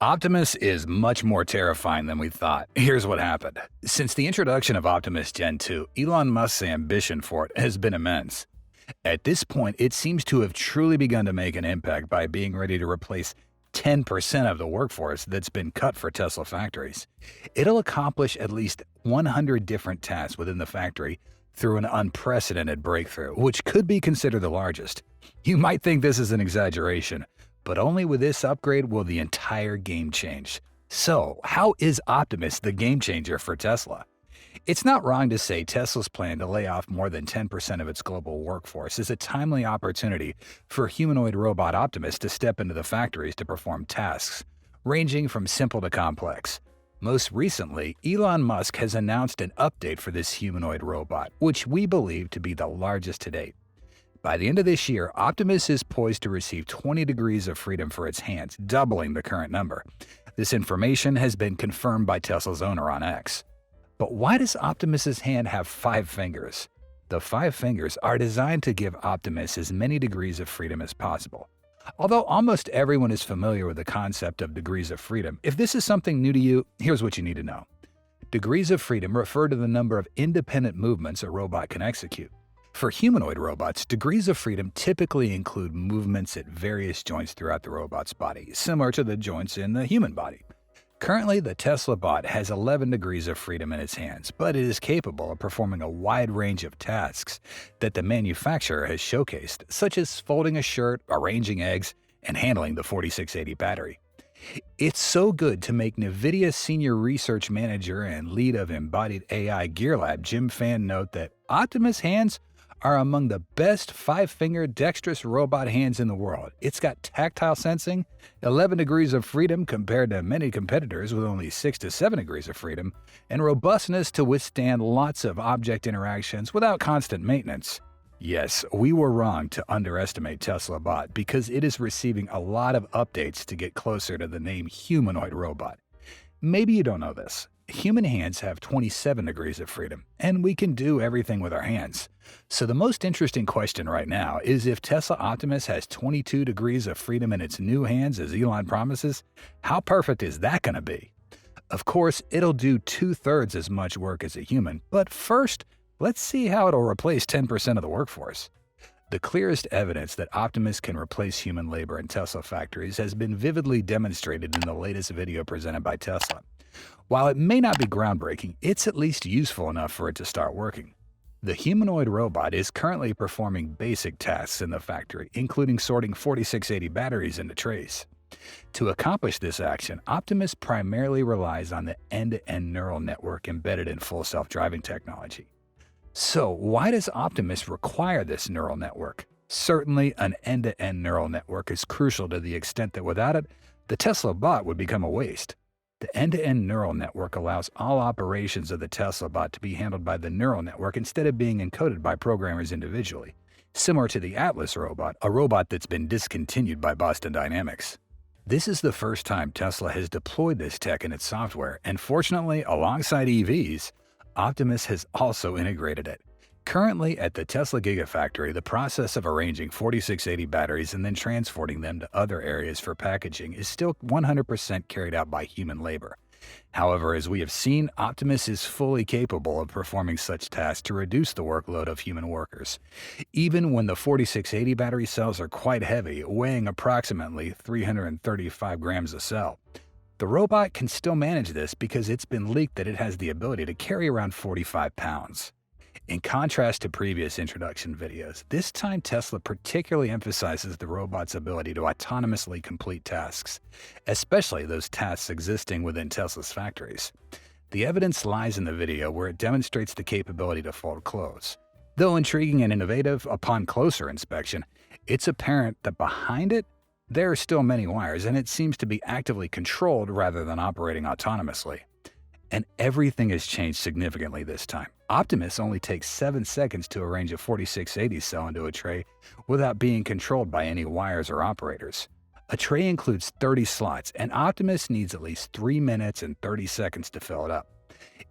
Optimus is much more terrifying than we thought. Here's what happened. Since the introduction of Optimus Gen 2, Elon Musk's ambition for it has been immense. At this point, it seems to have truly begun to make an impact by being ready to replace 10% of the workforce that's been cut for Tesla factories. It'll accomplish at least 100 different tasks within the factory through an unprecedented breakthrough, which could be considered the largest. You might think this is an exaggeration, but only with this upgrade will the entire game change. So, how is Optimus the game changer for Tesla? It's not wrong to say Tesla's plan to lay off more than 10% of its global workforce is a timely opportunity for humanoid robot Optimus to step into the factories to perform tasks, ranging from simple to complex. Most recently, Elon Musk has announced an update for this humanoid robot, which we believe to be the largest to date. By the end of this year, Optimus is poised to receive 20 degrees of freedom for its hands, doubling the current number. This information has been confirmed by Tesla's owner on X. But why does Optimus's hand have 5 fingers? The 5 fingers are designed to give Optimus as many degrees of freedom as possible. Although almost everyone is familiar with the concept of degrees of freedom, if this is something new to you, here's what you need to know. Degrees of freedom refer to the number of independent movements a robot can execute. For humanoid robots, degrees of freedom typically include movements at various joints throughout the robot's body, similar to the joints in the human body. Currently, the Tesla bot has 11 degrees of freedom in its hands, but it is capable of performing a wide range of tasks that the manufacturer has showcased, such as folding a shirt, arranging eggs, and handling the 4680 battery. It's so good to make NVIDIA Senior Research Manager and lead of Embodied AI Gear Lab Jim Fan note that Optimus hands are among the best 5-fingered dexterous robot hands in the world. It's got tactile sensing, 11 degrees of freedom compared to many competitors with only 6 to 7 degrees of freedom, and robustness to withstand lots of object interactions without constant maintenance. Yes, we were wrong to underestimate Tesla Bot because it is receiving a lot of updates to get closer to the name humanoid robot. Maybe you don't know this. Human hands have 27 degrees of freedom, and we can do everything with our hands. So the most interesting question right now is if Tesla Optimus has 22 degrees of freedom in its new hands as Elon promises, how perfect is that going to be? Of course, it'll do 2/3 as much work as a human, but first, let's see how it'll replace 10% of the workforce. The clearest evidence that Optimus can replace human labor in Tesla factories has been vividly demonstrated in the latest video presented by Tesla. While it may not be groundbreaking, it's at least useful enough for it to start working. The humanoid robot is currently performing basic tasks in the factory, including sorting 4680 batteries into trays. To accomplish this action, Optimus primarily relies on the end-to-end neural network embedded in full self-driving technology. So, why does Optimus require this neural network? Certainly, an end-to-end neural network is crucial to the extent that without it, the Tesla bot would become a waste. The end-to-end neural network allows all operations of the Tesla bot to be handled by the neural network instead of being encoded by programmers individually, similar to the Atlas robot, a robot that's been discontinued by Boston Dynamics. This is the first time Tesla has deployed this tech in its software, and fortunately, alongside EVs, Optimus has also integrated it. Currently, at the Tesla gigafactory, the process of arranging 4680 batteries and then transporting them to other areas for packaging is still 100% carried out by human labor. However, as we have seen, Optimus is fully capable of performing such tasks to reduce the workload of human workers. Even when the 4680 battery cells are quite heavy, weighing approximately 335 grams a cell, the robot can still manage this because it's been leaked that it has the ability to carry around 45 pounds. In contrast to previous introduction videos, this time Tesla particularly emphasizes the robot's ability to autonomously complete tasks, especially those tasks existing within Tesla's factories. The evidence lies in the video where it demonstrates the capability to fold clothes. Though intriguing and innovative, upon closer inspection, it's apparent that behind it, there are still many wires, and it seems to be actively controlled rather than operating autonomously. And everything has changed significantly this time. Optimus only takes 7 seconds to arrange a 4680 cell into a tray without being controlled by any wires or operators. A tray includes 30 slots, and Optimus needs at least 3 minutes and 30 seconds to fill it up.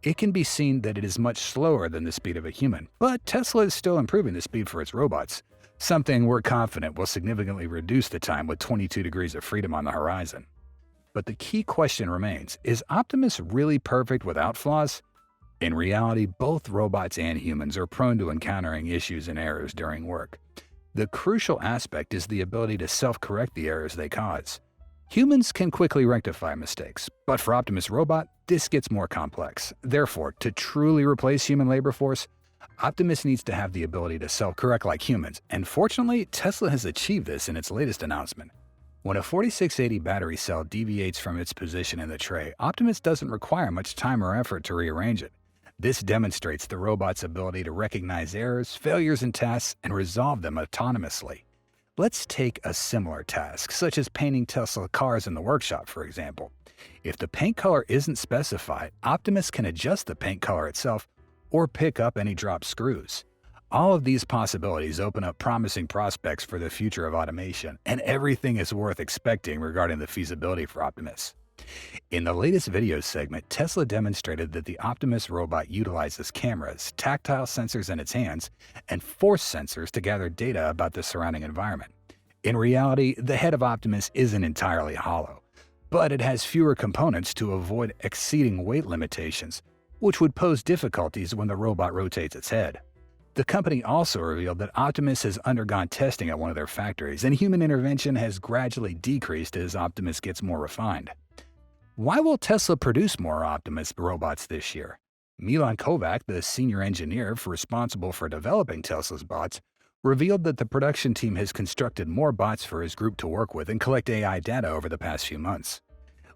It can be seen that it is much slower than the speed of a human, but Tesla is still improving the speed for its robots, something we're confident will significantly reduce the time with 22 degrees of freedom on the horizon. But the key question remains, is Optimus really perfect without flaws? In reality, both robots and humans are prone to encountering issues and errors during work. The crucial aspect is the ability to self-correct the errors they cause. Humans can quickly rectify mistakes, but for Optimus Robot, this gets more complex. Therefore, to truly replace human labor force, Optimus needs to have the ability to self-correct like humans, and fortunately, Tesla has achieved this in its latest announcement. When a 4680 battery cell deviates from its position in the tray, Optimus doesn't require much time or effort to rearrange it. This demonstrates the robot's ability to recognize errors, failures in tasks, and resolve them autonomously. Let's take a similar task, such as painting Tesla cars in the workshop, for example. If the paint color isn't specified, Optimus can adjust the paint color itself or pick up any dropped screws. All of these possibilities open up promising prospects for the future of automation, and everything is worth expecting regarding the feasibility for Optimus. In the latest video segment, Tesla demonstrated that the Optimus robot utilizes cameras, tactile sensors in its hands, and force sensors to gather data about the surrounding environment. In reality, the head of Optimus isn't entirely hollow, but it has fewer components to avoid exceeding weight limitations, which would pose difficulties when the robot rotates its head. The company also revealed that Optimus has undergone testing at one of their factories, and human intervention has gradually decreased as Optimus gets more refined. Why will Tesla produce more Optimus robots this year? Milan Kovac, the senior engineer responsible for developing Tesla's bots, revealed that the production team has constructed more bots for his group to work with and collect AI data over the past few months.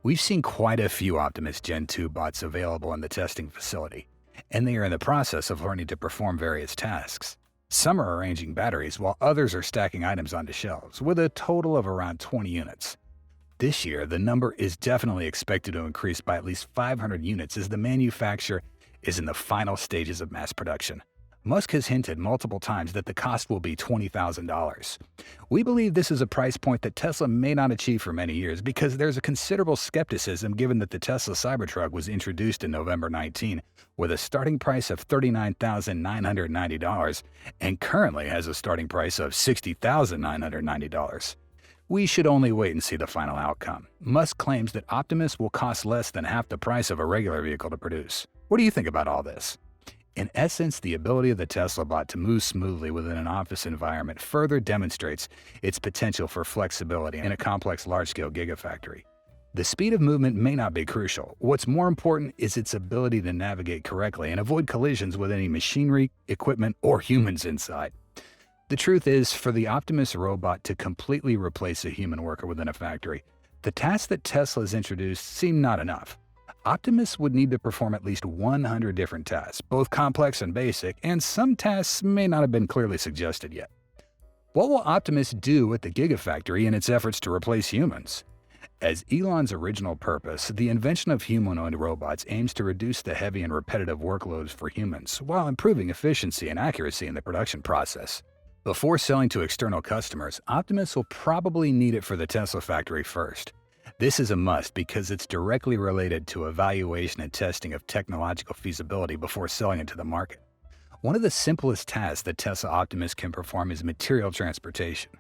We've seen quite a few Optimus Gen 2 bots available in the testing facility, and they are in the process of learning to perform various tasks. Some are arranging batteries, while others are stacking items onto shelves, with a total of around 20 units. This year, the number is definitely expected to increase by at least 500 units as the manufacturer is in the final stages of mass production. Musk has hinted multiple times that the cost will be $20,000. We believe this is a price point that Tesla may not achieve for many years because there's a considerable skepticism given that the Tesla Cybertruck was introduced in November 19 with a starting price of $39,990 and currently has a starting price of $60,990. We should only wait and see the final outcome. Musk claims that Optimus will cost less than half the price of a regular vehicle to produce. What do you think about all this? In essence, the ability of the Tesla bot to move smoothly within an office environment further demonstrates its potential for flexibility in a complex large-scale gigafactory. The speed of movement may not be crucial. What's more important is its ability to navigate correctly and avoid collisions with any machinery, equipment, or humans inside. The truth is, for the Optimus robot to completely replace a human worker within a factory, the tasks that Tesla has introduced seem not enough. Optimus would need to perform at least 100 different tasks, both complex and basic, and some tasks may not have been clearly suggested yet. What will Optimus do at the gigafactory in its efforts to replace humans? As Elon's original purpose, the invention of humanoid robots aims to reduce the heavy and repetitive workloads for humans while improving efficiency and accuracy in the production process. Before selling to external customers, Optimus will probably need it for the Tesla factory first. This is a must because it's directly related to evaluation and testing of technological feasibility before selling it to the market. One of the simplest tasks that Tesla Optimus can perform is material transportation.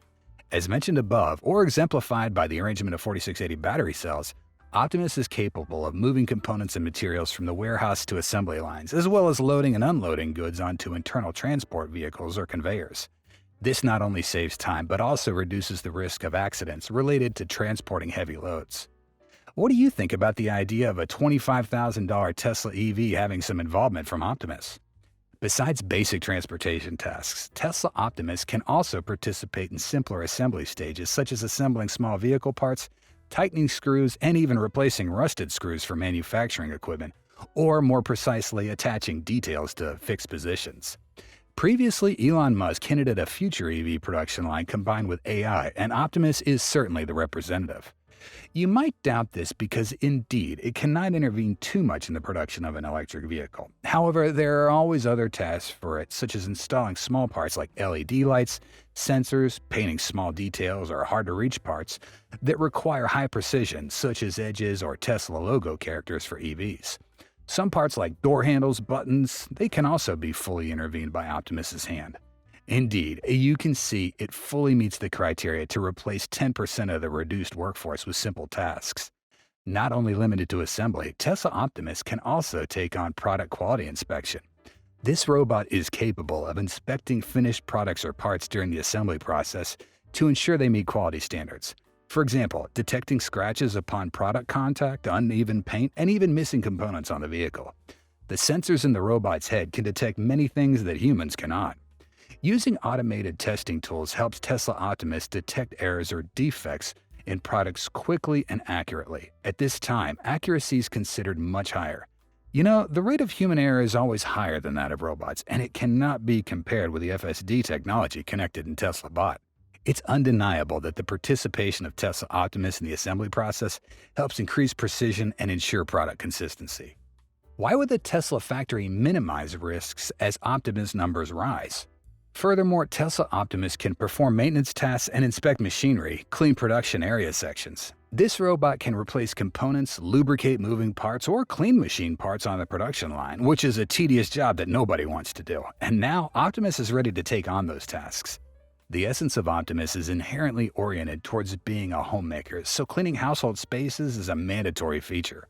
As mentioned above, or exemplified by the arrangement of 4680 battery cells, Optimus is capable of moving components and materials from the warehouse to assembly lines, as well as loading and unloading goods onto internal transport vehicles or conveyors. This not only saves time, but also reduces the risk of accidents related to transporting heavy loads. What do you think about the idea of a $25,000 Tesla EV having some involvement from Optimus? Besides basic transportation tasks, Tesla Optimus can also participate in simpler assembly stages such as assembling small vehicle parts, tightening screws, and even replacing rusted screws for manufacturing equipment, or more precisely attaching details to fixed positions. Previously, Elon Musk hinted at a future EV production line combined with AI, and Optimus is certainly the representative. You might doubt this because, indeed, it cannot intervene too much in the production of an electric vehicle. However, there are always other tasks for it, such as installing small parts like LED lights, sensors, painting small details, or hard-to-reach parts that require high precision, such as edges or Tesla logo characters for EVs. Some parts like door handles, buttons, they can also be fully intervened by Optimus's hand. Indeed, you can see it fully meets the criteria to replace 10% of the reduced workforce with simple tasks. Not only limited to assembly, Tesla Optimus can also take on product quality inspection. This robot is capable of inspecting finished products or parts during the assembly process to ensure they meet quality standards. For example, detecting scratches upon product contact, uneven paint, and even missing components on the vehicle. The sensors in the robot's head can detect many things that humans cannot. Using automated testing tools helps Tesla Optimus detect errors or defects in products quickly and accurately. At this time, accuracy is considered much higher. You know, the rate of human error is always higher than that of robots, and it cannot be compared with the FSD technology connected in Tesla Bot. It's undeniable that the participation of Tesla Optimus in the assembly process helps increase precision and ensure product consistency. Why would the Tesla factory minimize risks as Optimus numbers rise? Furthermore, Tesla Optimus can perform maintenance tasks and inspect machinery, clean production area sections. This robot can replace components, lubricate moving parts, or clean machine parts on the production line, which is a tedious job that nobody wants to do. And now, Optimus is ready to take on those tasks. The essence of Optimus is inherently oriented towards being a homemaker, so cleaning household spaces is a mandatory feature.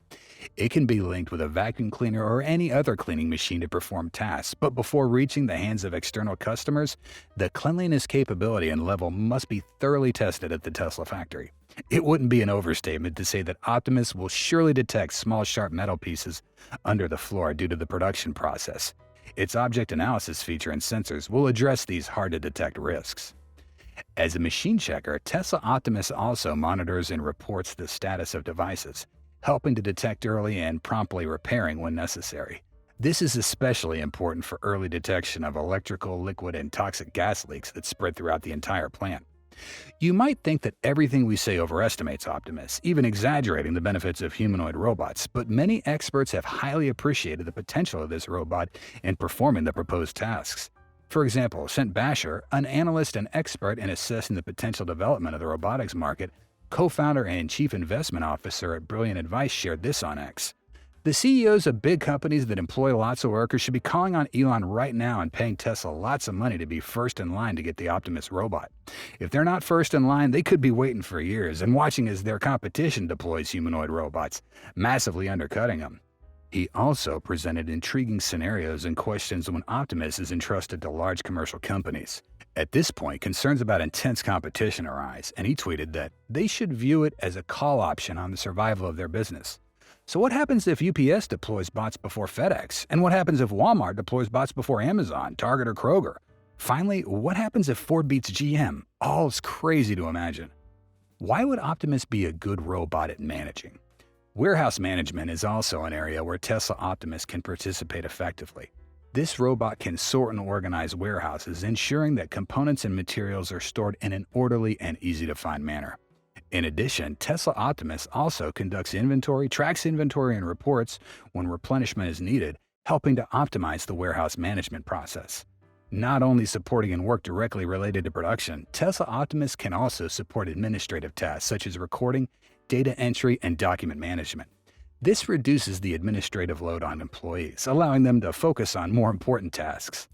It can be linked with a vacuum cleaner or any other cleaning machine to perform tasks, but before reaching the hands of external customers, the cleanliness capability and level must be thoroughly tested at the Tesla factory. It wouldn't be an overstatement to say that Optimus will surely detect small sharp metal pieces under the floor due to the production process. Its object analysis feature and sensors will address these hard-to-detect risks. As a machine checker, Tesla Optimus also monitors and reports the status of devices, helping to detect early and promptly repairing when necessary. This is especially important for early detection of electrical, liquid, and toxic gas leaks that spread throughout the entire plant. You might think that everything we say overestimates Optimus, even exaggerating the benefits of humanoid robots, but many experts have highly appreciated the potential of this robot in performing the proposed tasks. For example, Sent Basher, an analyst and expert in assessing the potential development of the robotics market, co-founder and chief investment officer at Brilliant Advice, shared this on X. The CEOs of big companies that employ lots of workers should be calling on Elon right now and paying Tesla lots of money to be first in line to get the Optimus robot. If they're not first in line, they could be waiting for years and watching as their competition deploys humanoid robots, massively undercutting them. He also presented intriguing scenarios and questions when Optimus is entrusted to large commercial companies. At this point, concerns about intense competition arise, and he tweeted that they should view it as a call option on the survival of their business. So what happens if UPS deploys bots before FedEx? And what happens if Walmart deploys bots before Amazon, Target, or Kroger? Finally, what happens if Ford beats GM? All is crazy to imagine. Why would Optimus be a good robot at managing? Warehouse management is also an area where Tesla Optimus can participate effectively. This robot can sort and organize warehouses, ensuring that components and materials are stored in an orderly and easy-to-find manner. In addition, Tesla Optimus also conducts inventory, tracks inventory, and reports when replenishment is needed, helping to optimize the warehouse management process. Not only supporting and work directly related to production, Tesla Optimus can also support administrative tasks such as recording, data entry, and document management. This reduces the administrative load on employees, allowing them to focus on more important tasks.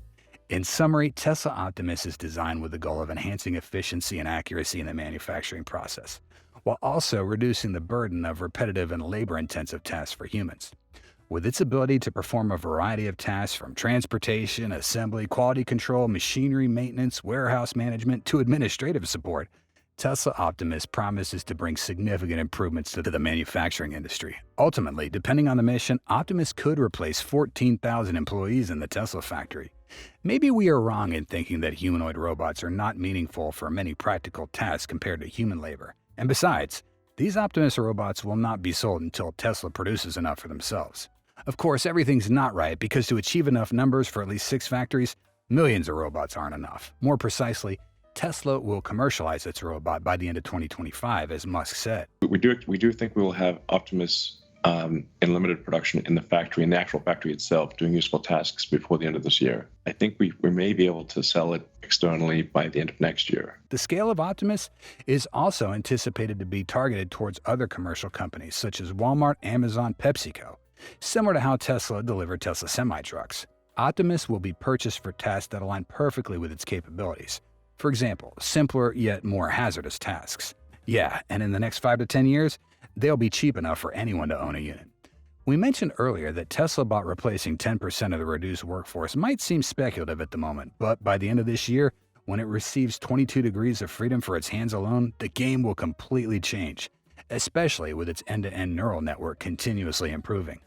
In summary, Tesla Optimus is designed with the goal of enhancing efficiency and accuracy in the manufacturing process, while also reducing the burden of repetitive and labor-intensive tasks for humans. With its ability to perform a variety of tasks from transportation, assembly, quality control, machinery maintenance, warehouse management, to administrative support, Tesla Optimus promises to bring significant improvements to the manufacturing industry. Ultimately, depending on the mission, Optimus could replace 14,000 employees in the Tesla factory. Maybe we are wrong in thinking that humanoid robots are not meaningful for many practical tasks compared to human labor. And besides, these Optimus robots will not be sold until Tesla produces enough for themselves. Of course, everything's not right because to achieve enough numbers for at least 6 factories, millions of robots aren't enough. More precisely, Tesla will commercialize its robot by the end of 2025, as Musk said. We do think we will have Optimus in limited production in the factory, in the actual factory itself, doing useful tasks before the end of this year. I think we may be able to sell it externally by the end of next year. The scale of Optimus is also anticipated to be targeted towards other commercial companies such as Walmart, Amazon, PepsiCo, similar to how Tesla delivered Tesla semi-trucks. Optimus will be purchased for tasks that align perfectly with its capabilities. For example, simpler yet more hazardous tasks. Yeah, and in the next 5 to 10 years, they'll be cheap enough for anyone to own a unit. We mentioned earlier that Tesla bot replacing 10% of the reduced workforce might seem speculative at the moment, but by the end of this year, when it receives 22 degrees of freedom for its hands alone, the game will completely change, especially with its end-to-end neural network continuously improving.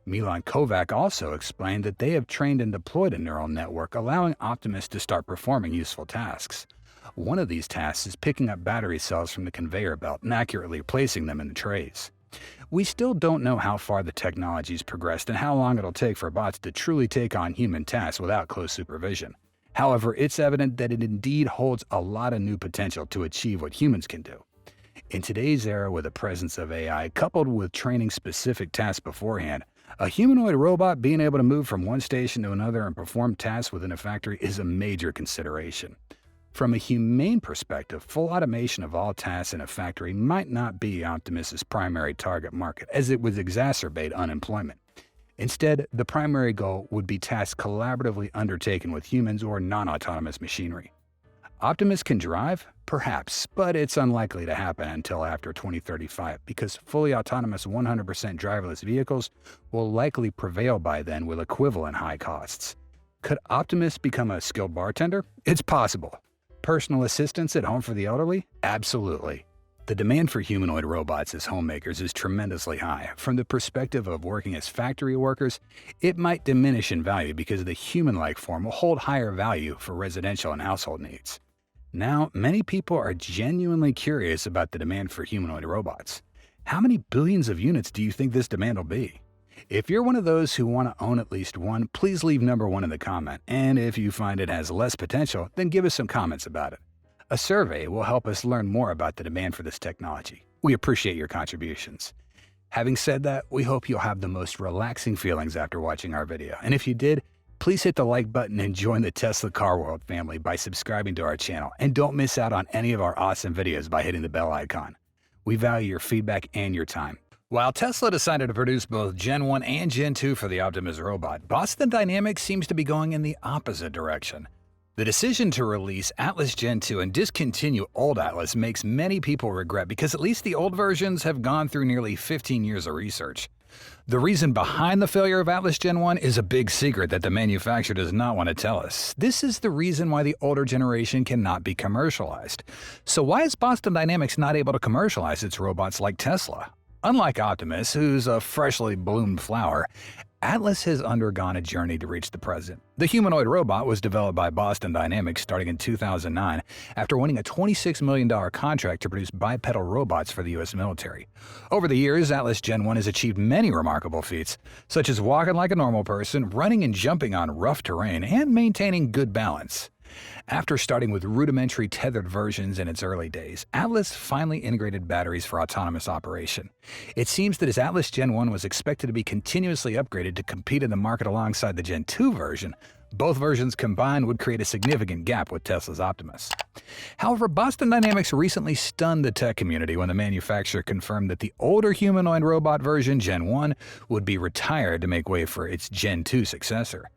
Milan Kovac also explained that they have trained and deployed a neural network allowing Optimus to start performing useful tasks. One of these tasks is picking up battery cells from the conveyor belt and accurately placing them in the trays. We still don't know how far the technology's progressed and how long it'll take for bots to truly take on human tasks without close supervision. However, it's evident that it indeed holds a lot of new potential to achieve what humans can do. In today's era, with the presence of AI coupled with training specific tasks beforehand, a humanoid robot being able to move from one station to another and perform tasks within a factory is a major consideration. From a humane perspective, full automation of all tasks in a factory might not be Optimus's primary target market, as it would exacerbate unemployment. Instead, the primary goal would be tasks collaboratively undertaken with humans or non-autonomous machinery. Optimus can drive? Perhaps, but it's unlikely to happen until after 2035 because fully autonomous 100% driverless vehicles will likely prevail by then with equivalent high costs. Could Optimus become a skilled bartender? It's possible. Personal assistance at home for the elderly? Absolutely. The demand for humanoid robots as homemakers is tremendously high. From the perspective of working as factory workers, it might diminish in value because the human-like form will hold higher value for residential and household needs. Now, many people are genuinely curious about the demand for humanoid robots. How many billions of units do you think this demand will be? If you're one of those who want to own at least one, please leave number 1 in the comment. And if you find it has less potential, then give us some comments about it. A survey will help us learn more about the demand for this technology. We appreciate your contributions. Having said that, we hope you'll have the most relaxing feelings after watching our video. And if you did, please hit the like button and join the Tesla Car World family by subscribing to our channel. And don't miss out on any of our awesome videos by hitting the bell icon. We value your feedback and your time. While Tesla decided to produce both Gen 1 and Gen 2 for the Optimus robot, Boston Dynamics seems to be going in the opposite direction. The decision to release Atlas Gen 2 and discontinue old Atlas makes many people regret because at least the old versions have gone through nearly 15 years of research. The reason behind the failure of Atlas Gen 1 is a big secret that the manufacturer does not want to tell us. This is the reason why the older generation cannot be commercialized. So why is Boston Dynamics not able to commercialize its robots like Tesla? Unlike Optimus, who's a freshly bloomed flower, Atlas has undergone a journey to reach the present. The humanoid robot was developed by Boston Dynamics starting in 2009 after winning a $26 million contract to produce bipedal robots for the U.S. military. Over the years, Atlas Gen 1 has achieved many remarkable feats, such as walking like a normal person, running and jumping on rough terrain, and maintaining good balance. After starting with rudimentary tethered versions in its early days, Atlas finally integrated batteries for autonomous operation. It seems that as Atlas Gen 1 was expected to be continuously upgraded to compete in the market alongside the Gen 2 version, both versions combined would create a significant gap with Tesla's Optimus. However, Boston Dynamics recently stunned the tech community when the manufacturer confirmed that the older humanoid robot version, Gen 1, would be retired to make way for its Gen 2 successor.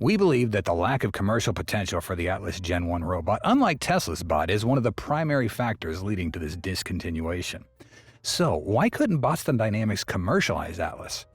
We believe that the lack of commercial potential for the Atlas Gen 1 robot, unlike Tesla's bot, is one of the primary factors leading to this discontinuation. So, why couldn't Boston Dynamics commercialize Atlas?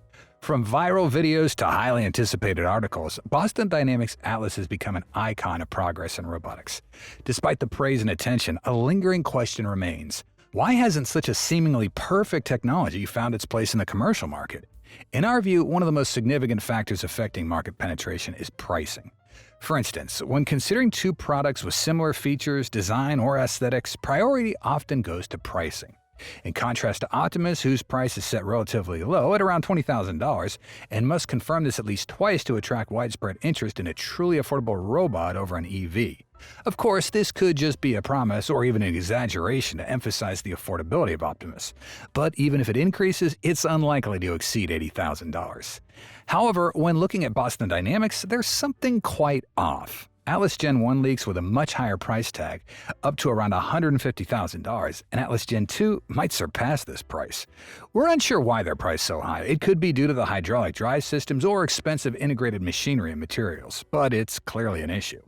From viral videos to highly anticipated articles, Boston Dynamics Atlas has become an icon of progress in robotics. Despite the praise and attention, a lingering question remains. Why hasn't such a seemingly perfect technology found its place in the commercial market? In our view, one of the most significant factors affecting market penetration is pricing. For instance, when considering two products with similar features, design, or aesthetics, priority often goes to pricing. In contrast to Optimus, whose price is set relatively low at around $20,000, and must confirm this at least twice to attract widespread interest in a truly affordable robot over an EV. Of course, this could just be a promise or even an exaggeration to emphasize the affordability of Optimus. But even if it increases, it's unlikely to exceed $80,000. However, when looking at Boston Dynamics, there's something quite off. Atlas Gen 1 leaks with a much higher price tag, up to around $150,000, and Atlas Gen 2 might surpass this price. We're unsure why they're priced so high. It could be due to the hydraulic drive systems or expensive integrated machinery and materials, but it's clearly an issue.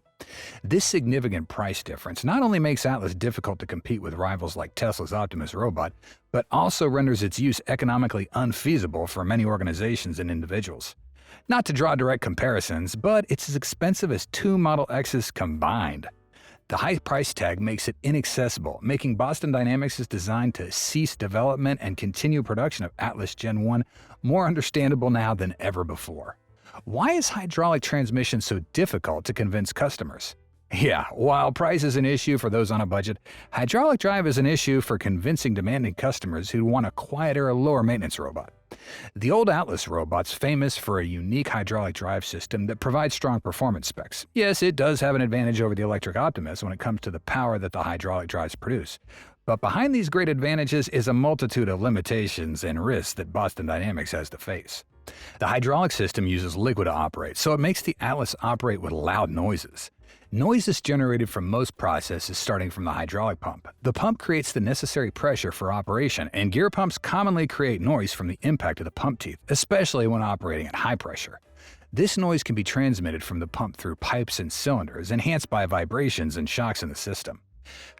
This significant price difference not only makes Atlas difficult to compete with rivals like Tesla's Optimus robot, but also renders its use economically unfeasible for many organizations and individuals. Not to draw direct comparisons, but it's as expensive as two Model X's combined. The high price tag makes it inaccessible, making Boston Dynamics' design to cease development and continue production of Atlas Gen 1 more understandable now than ever before. Why is hydraulic transmission so difficult to convince customers? Yeah, while price is an issue for those on a budget, hydraulic drive is an issue for convincing demanding customers who want a quieter, lower maintenance robot. The old Atlas robot's famous for a unique hydraulic drive system that provides strong performance specs. Yes, it does have an advantage over the electric Optimus when it comes to the power that the hydraulic drives produce. But behind these great advantages is a multitude of limitations and risks that Boston Dynamics has to face. The hydraulic system uses liquid to operate, so it makes the Atlas operate with loud noises. Noise is generated from most processes starting from the hydraulic pump. The pump creates the necessary pressure for operation, and gear pumps commonly create noise from the impact of the pump teeth, especially when operating at high pressure. This noise can be transmitted from the pump through pipes and cylinders, enhanced by vibrations and shocks in the system.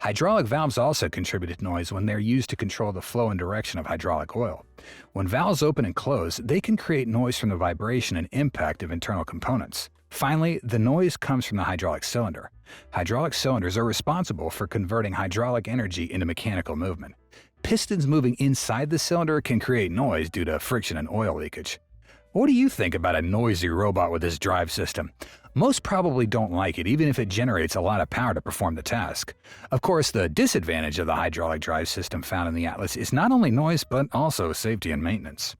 Hydraulic valves also contribute to noise when they're used to control the flow and direction of hydraulic oil. When valves open and close, they can create noise from the vibration and impact of internal components. Finally, the noise comes from the hydraulic cylinder. Hydraulic cylinders are responsible for converting hydraulic energy into mechanical movement. Pistons moving inside the cylinder can create noise due to friction and oil leakage. What do you think about a noisy robot with this drive system? Most probably don't like it, even if it generates a lot of power to perform the task. Of course, the disadvantage of the hydraulic drive system found in the Atlas is not only noise, but also safety and maintenance.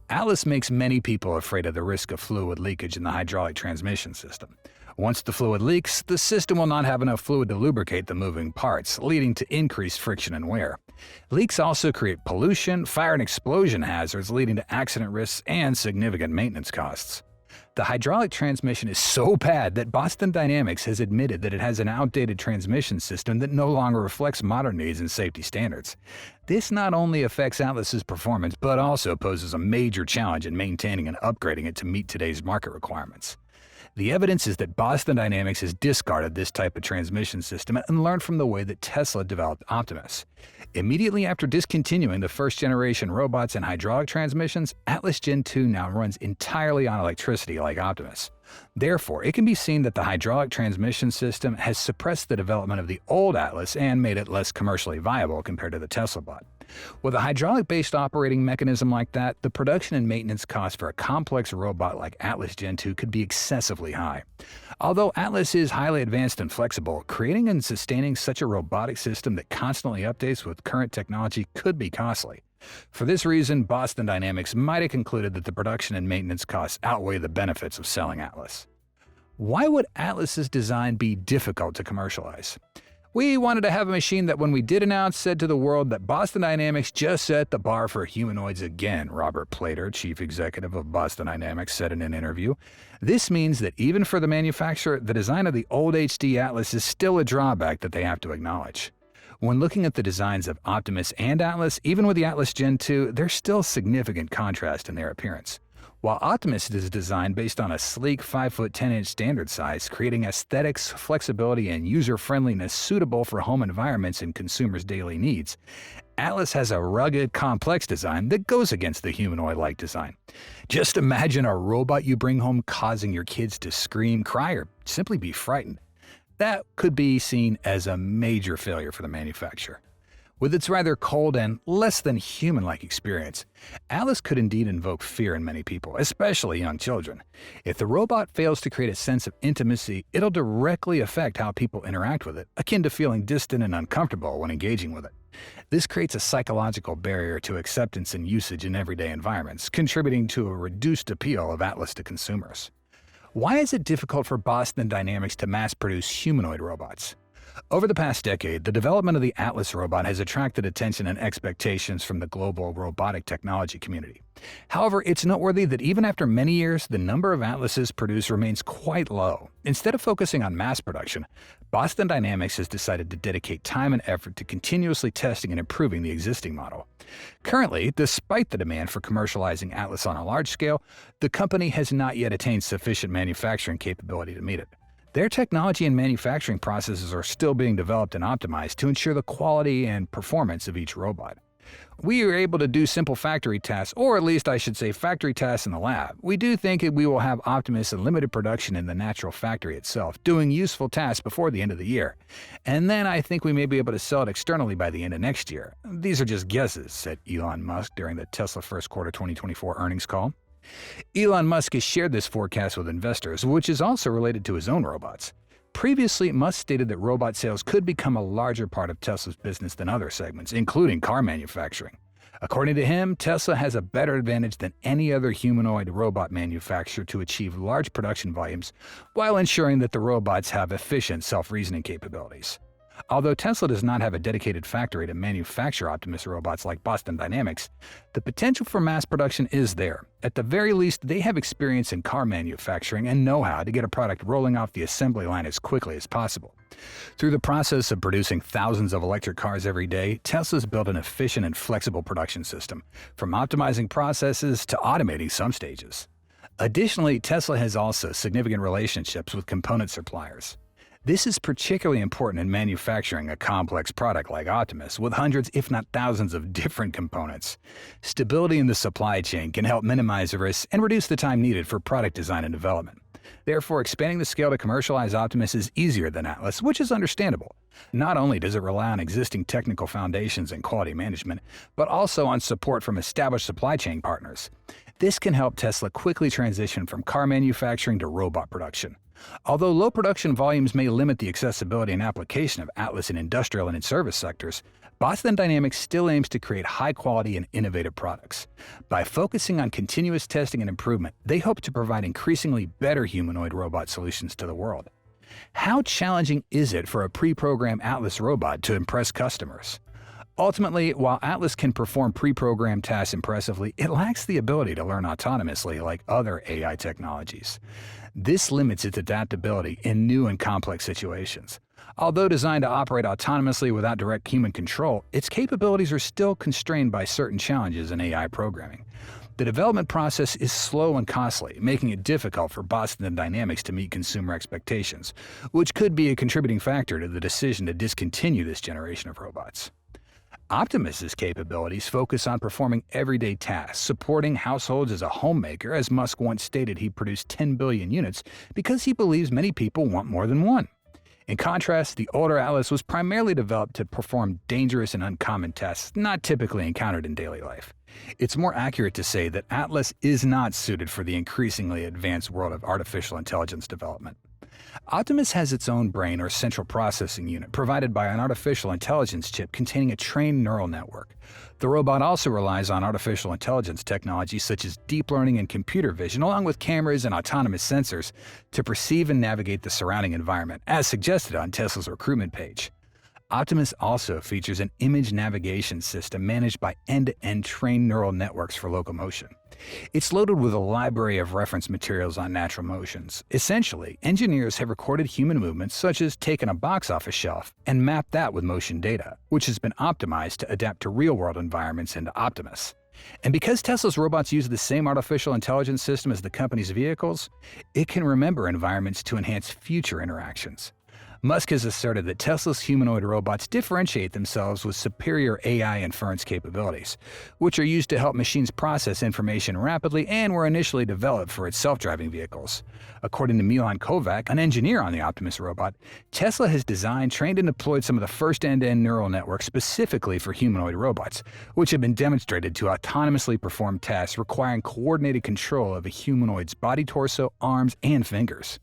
Atlas makes many people afraid of the risk of fluid leakage in the hydraulic transmission system. Once the fluid leaks, the system will not have enough fluid to lubricate the moving parts, leading to increased friction and wear. Leaks also create pollution, fire and explosion hazards, leading to accident risks and significant maintenance costs. The hydraulic transmission is so bad that Boston Dynamics has admitted that it has an outdated transmission system that no longer reflects modern needs and safety standards. This not only affects Atlas's performance, but also poses a major challenge in maintaining and upgrading it to meet today's market requirements. The evidence is that Boston Dynamics has discarded this type of transmission system and learned from the way that Tesla developed Optimus. Immediately after discontinuing the first-generation robots and hydraulic transmissions, Atlas Gen 2 now runs entirely on electricity like Optimus. Therefore, it can be seen that the hydraulic transmission system has suppressed the development of the old Atlas and made it less commercially viable compared to the Tesla bot. With a hydraulic-based operating mechanism like that, the production and maintenance costs for a complex robot like Atlas Gen 2 could be excessively high. Although Atlas is highly advanced and flexible, creating and sustaining such a robotic system that constantly updates with current technology could be costly. For this reason, Boston Dynamics might have concluded that the production and maintenance costs outweigh the benefits of selling Atlas. Why would Atlas's design be difficult to commercialize? We wanted to have a machine that when we did announce said to the world that Boston Dynamics just set the bar for humanoids again, Robert Plater, chief executive of Boston Dynamics, said in an interview. This means that even for the manufacturer, the design of the old HD Atlas is still a drawback that they have to acknowledge. When looking at the designs of Optimus and Atlas, even with the Atlas Gen 2, there's still significant contrast in their appearance. While Optimus is designed based on a sleek 5'10" standard size, creating aesthetics, flexibility, and user-friendliness suitable for home environments and consumers' daily needs, Atlas has a rugged, complex design that goes against the humanoid-like design. Just imagine a robot you bring home causing your kids to scream, cry, or simply be frightened. That could be seen as a major failure for the manufacturer. With its rather cold and less than human-like experience, Atlas could indeed invoke fear in many people, especially young children. If the robot fails to create a sense of intimacy, it'll directly affect how people interact with it, akin to feeling distant and uncomfortable when engaging with it. This creates a psychological barrier to acceptance and usage in everyday environments, contributing to a reduced appeal of Atlas to consumers. Why is it difficult for Boston Dynamics to mass-produce humanoid robots? Over the past decade, the development of the Atlas robot has attracted attention and expectations from the global robotic technology community. However, it's noteworthy that even after many years, the number of Atlases produced remains quite low. Instead of focusing on mass production, Boston Dynamics has decided to dedicate time and effort to continuously testing and improving the existing model. Currently, despite the demand for commercializing Atlas on a large scale, the company has not yet attained sufficient manufacturing capability to meet it. Their technology and manufacturing processes are still being developed and optimized to ensure the quality and performance of each robot. We are able to do simple factory tasks, or at least I should say factory tasks in the lab. We do think that we will have Optimus in limited production in the natural factory itself, doing useful tasks before the end of the year. And then I think we may be able to sell it externally by the end of next year. These are just guesses, said Elon Musk during the Tesla first quarter 2024 earnings call. Elon Musk has shared this forecast with investors, which is also related to his own robots. Previously, Musk stated that robot sales could become a larger part of Tesla's business than other segments, including car manufacturing. According to him, Tesla has a better advantage than any other humanoid robot manufacturer to achieve large production volumes while ensuring that the robots have efficient self-reasoning capabilities. Although Tesla does not have a dedicated factory to manufacture Optimus robots like Boston Dynamics, the potential for mass production is there. At the very least, they have experience in car manufacturing and know-how to get a product rolling off the assembly line as quickly as possible. Through the process of producing thousands of electric cars every day, Tesla's built an efficient and flexible production system, from optimizing processes to automating some stages. Additionally, Tesla has also significant relationships with component suppliers. This is particularly important in manufacturing a complex product like Optimus, with hundreds, if not thousands, of different components. Stability in the supply chain can help minimize risks and reduce the time needed for product design and development. Therefore, expanding the scale to commercialize Optimus is easier than Atlas, which is understandable. Not only does it rely on existing technical foundations and quality management, but also on support from established supply chain partners. This can help Tesla quickly transition from car manufacturing to robot production. Although low production volumes may limit the accessibility and application of Atlas in industrial and in service sectors, Boston Dynamics still aims to create high-quality and innovative products. By focusing on continuous testing and improvement, they hope to provide increasingly better humanoid robot solutions to the world. How challenging is it for a pre-programmed Atlas robot to impress customers? Ultimately, while Atlas can perform pre-programmed tasks impressively, it lacks the ability to learn autonomously like other AI technologies. This limits its adaptability in new and complex situations. Although designed to operate autonomously without direct human control, its capabilities are still constrained by certain challenges in AI programming. The development process is slow and costly, making it difficult for Boston Dynamics to meet consumer expectations, which could be a contributing factor to the decision to discontinue this generation of robots. Optimus's capabilities focus on performing everyday tasks, supporting households as a homemaker, as Musk once stated he produced 10 billion units because he believes many people want more than one. In contrast, the older Atlas was primarily developed to perform dangerous and uncommon tasks not typically encountered in daily life. It's more accurate to say that Atlas is not suited for the increasingly advanced world of artificial intelligence development. Optimus has its own brain or central processing unit provided by an artificial intelligence chip containing a trained neural network. The robot also relies on artificial intelligence technologies such as deep learning and computer vision, along with cameras and autonomous sensors, to perceive and navigate the surrounding environment, as suggested on Tesla's recruitment page. Optimus also features an image navigation system managed by end-to-end trained neural networks for locomotion. It's loaded with a library of reference materials on natural motions. Essentially, engineers have recorded human movements such as taking a box off a shelf and mapped that with motion data, which has been optimized to adapt to real-world environments into Optimus. And because Tesla's robots use the same artificial intelligence system as the company's vehicles, it can remember environments to enhance future interactions. Musk has asserted that Tesla's humanoid robots differentiate themselves with superior AI inference capabilities, which are used to help machines process information rapidly and were initially developed for its self-driving vehicles. According to Milan Kovac, an engineer on the Optimus robot, Tesla has designed, trained, and deployed some of the first end-to-end neural networks specifically for humanoid robots, which have been demonstrated to autonomously perform tasks requiring coordinated control of a humanoid's body, torso, arms, and fingers.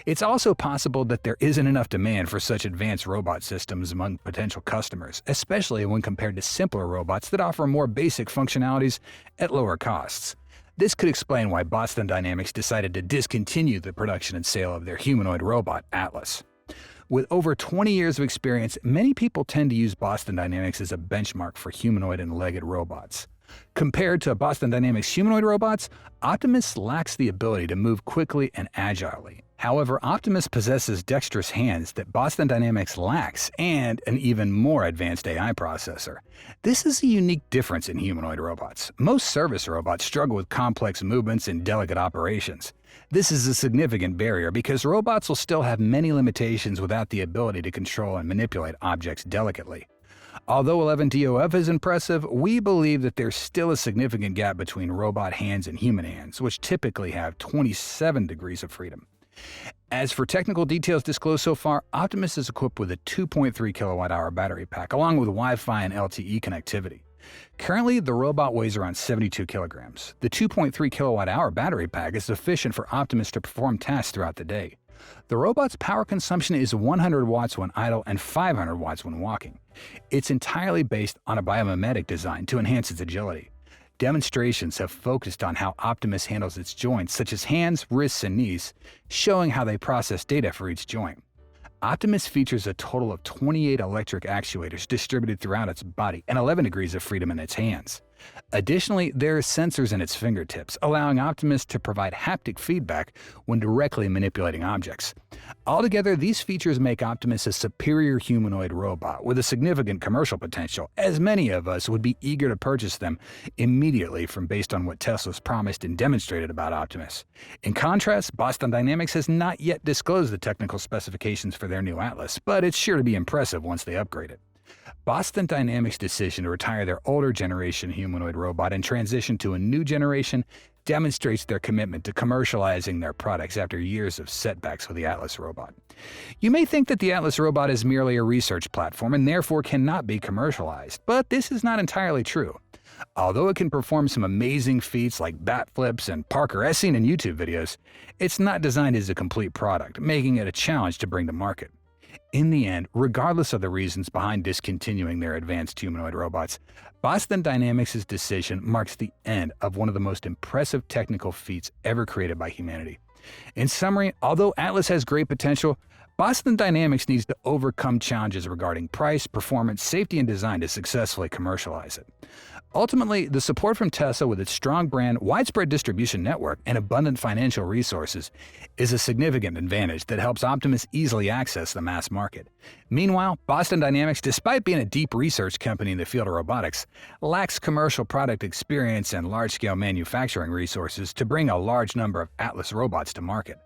It's also possible that there isn't enough demand for such advanced robot systems among potential customers, especially when compared to simpler robots that offer more basic functionalities at lower costs. This could explain why Boston Dynamics decided to discontinue the production and sale of their humanoid robot, Atlas. With over 20 years of experience, many people tend to use Boston Dynamics as a benchmark for humanoid and legged robots. Compared to Boston Dynamics humanoid robots, Optimus lacks the ability to move quickly and agilely. However, Optimus possesses dexterous hands that Boston Dynamics lacks and an even more advanced AI processor. This is a unique difference in humanoid robots. Most service robots struggle with complex movements and delicate operations. This is a significant barrier because robots will still have many limitations without the ability to control and manipulate objects delicately. Although 11DOF is impressive, we believe that there's still a significant gap between robot hands and human hands, which typically have 27 degrees of freedom. As for technical details disclosed so far, Optimus is equipped with a 2.3 kilowatt-hour battery pack, along with Wi-Fi and LTE connectivity. Currently, the robot weighs around 72 kilograms. The 2.3 kilowatt-hour battery pack is sufficient for Optimus to perform tasks throughout the day. The robot's power consumption is 100 watts when idle and 500 watts when walking. It's entirely based on a biomimetic design to enhance its agility. Demonstrations have focused on how Optimus handles its joints, such as hands, wrists, and knees, showing how they process data for each joint. Optimus features a total of 28 electric actuators distributed throughout its body and 11 degrees of freedom in its hands. Additionally, there are sensors in its fingertips, allowing Optimus to provide haptic feedback when directly manipulating objects. Altogether, these features make Optimus a superior humanoid robot with a significant commercial potential, as many of us would be eager to purchase them immediately based on what Tesla's promised and demonstrated about Optimus. In contrast, Boston Dynamics has not yet disclosed the technical specifications for their new Atlas, but it's sure to be impressive once they upgrade it. Boston Dynamics' decision to retire their older generation humanoid robot and transition to a new generation demonstrates their commitment to commercializing their products after years of setbacks with the Atlas robot. You may think that the Atlas robot is merely a research platform and therefore cannot be commercialized, but this is not entirely true. Although it can perform some amazing feats like bat flips and parkour as seen in YouTube videos, it's not designed as a complete product, making it a challenge to bring to market. In the end, regardless of the reasons behind discontinuing their advanced humanoid robots, Boston Dynamics' decision marks the end of one of the most impressive technical feats ever created by humanity. In summary, although Atlas has great potential, Boston Dynamics needs to overcome challenges regarding price, performance, safety, and design to successfully commercialize it. Ultimately, the support from Tesla with its strong brand, widespread distribution network, and abundant financial resources is a significant advantage that helps Optimus easily access the mass market. Meanwhile, Boston Dynamics, despite being a deep research company in the field of robotics, lacks commercial product experience and large-scale manufacturing resources to bring a large number of Atlas robots to market.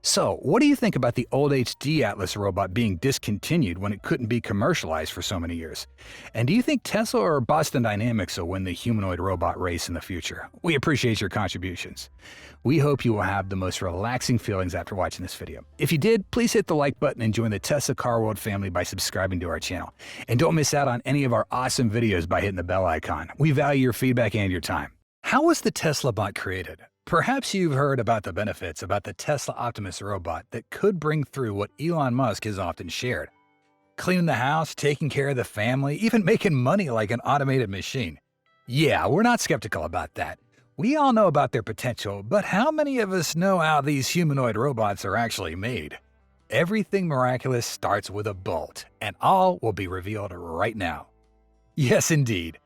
So, what do you think about the old HD Atlas robot being discontinued when it couldn't be commercialized for so many years? And do you think Tesla or Boston Dynamics will win the humanoid robot race in the future? We appreciate your contributions. We hope you will have the most relaxing feelings after watching this video. If you did, please hit the like button and join the Tesla Car World family by subscribing to our channel. And don't miss out on any of our awesome videos by hitting the bell icon. We value your feedback and your time. How was the Tesla bot created? Perhaps you've heard about the benefits about the Tesla Optimus robot that could bring through what Elon Musk has often shared. Cleaning the house, taking care of the family, even making money like an automated machine. Yeah, we're not skeptical about that. We all know about their potential, but how many of us know how these humanoid robots are actually made? Everything miraculous starts with a bolt, and all will be revealed right now. Yes, indeed.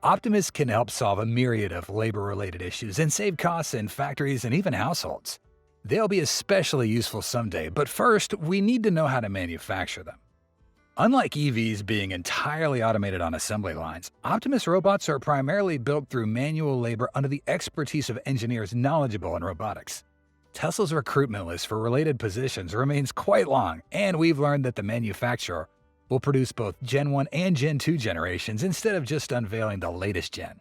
Optimus can help solve a myriad of labor-related issues and save costs in factories and even households. They'll be especially useful someday, but first, we need to know how to manufacture them. Unlike EVs being entirely automated on assembly lines, Optimus robots are primarily built through manual labor under the expertise of engineers knowledgeable in robotics. Tesla's recruitment list for related positions remains quite long, and we've learned that the manufacturer will produce both Gen 1 and Gen 2 generations instead of just unveiling the latest gen.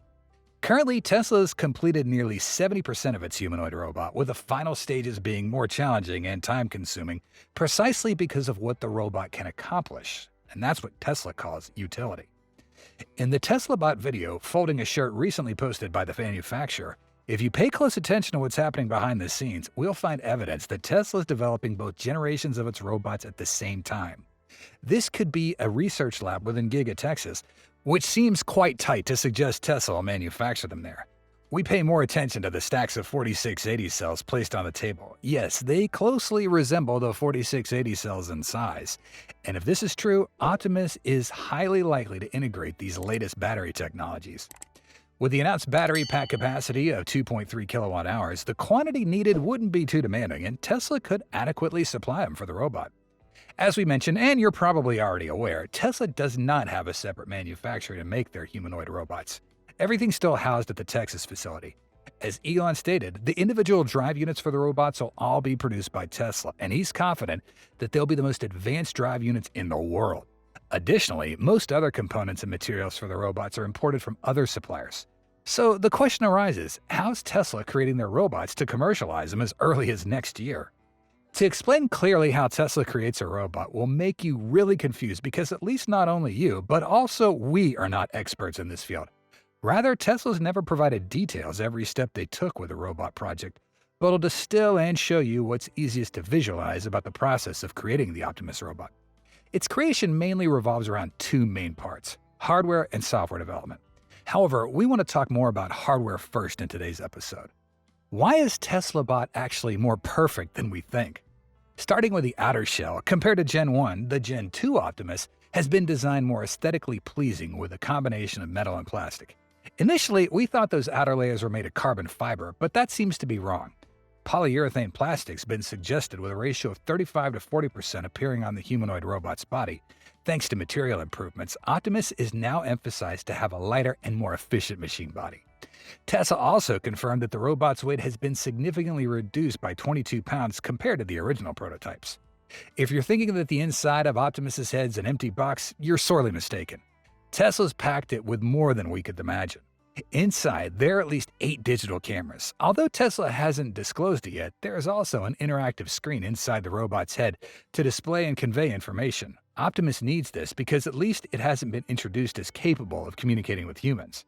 Currently, Tesla's completed nearly 70% of its humanoid robot, with the final stages being more challenging and time-consuming precisely because of what the robot can accomplish, and that's what Tesla calls utility. In the Tesla bot video, Folding a Shirt recently posted by the manufacturer, if you pay close attention to what's happening behind the scenes, we'll find evidence that Tesla is developing both generations of its robots at the same time. This could be a research lab within Giga, Texas, which seems quite tight to suggest Tesla will manufacture them there. We pay more attention to the stacks of 4680 cells placed on the table. Yes, they closely resemble the 4680 cells in size. And if this is true, Optimus is highly likely to integrate these latest battery technologies. With the announced battery pack capacity of 2.3 kilowatt hours, the quantity needed wouldn't be too demanding, and Tesla could adequately supply them for the robot. As we mentioned, and you're probably already aware, Tesla does not have a separate manufacturer to make their humanoid robots. Everything's still housed at the Texas facility. As Elon stated, the individual drive units for the robots will all be produced by Tesla, and he's confident that they'll be the most advanced drive units in the world. Additionally, most other components and materials for the robots are imported from other suppliers. So the question arises, how's Tesla creating their robots to commercialize them as early as next year? To explain clearly how Tesla creates a robot will make you really confused because at least not only you, but also we are not experts in this field. Rather, Tesla's never provided details every step they took with the robot project, but will distill and show you what's easiest to visualize about the process of creating the Optimus robot. Its creation mainly revolves around two main parts: hardware and software development. However, we want to talk more about hardware first in today's episode. Why is TeslaBot actually more perfect than we think? Starting with the outer shell, compared to Gen 1, the Gen 2 Optimus has been designed more aesthetically pleasing with a combination of metal and plastic. Initially, we thought those outer layers were made of carbon fiber, but that seems to be wrong. Polyurethane plastic's been suggested with a ratio of 35 to 40% appearing on the humanoid robot's body. Thanks to material improvements, Optimus is now emphasized to have a lighter and more efficient machine body. Tesla also confirmed that the robot's weight has been significantly reduced by 22 pounds compared to the original prototypes. If you're thinking that the inside of Optimus's head's an empty box, you're sorely mistaken. Tesla's packed it with more than we could imagine. Inside, there are at least 8 digital cameras. Although Tesla hasn't disclosed it yet, there is also an interactive screen inside the robot's head to display and convey information. Optimus needs this because at least it hasn't been introduced as capable of communicating with humans.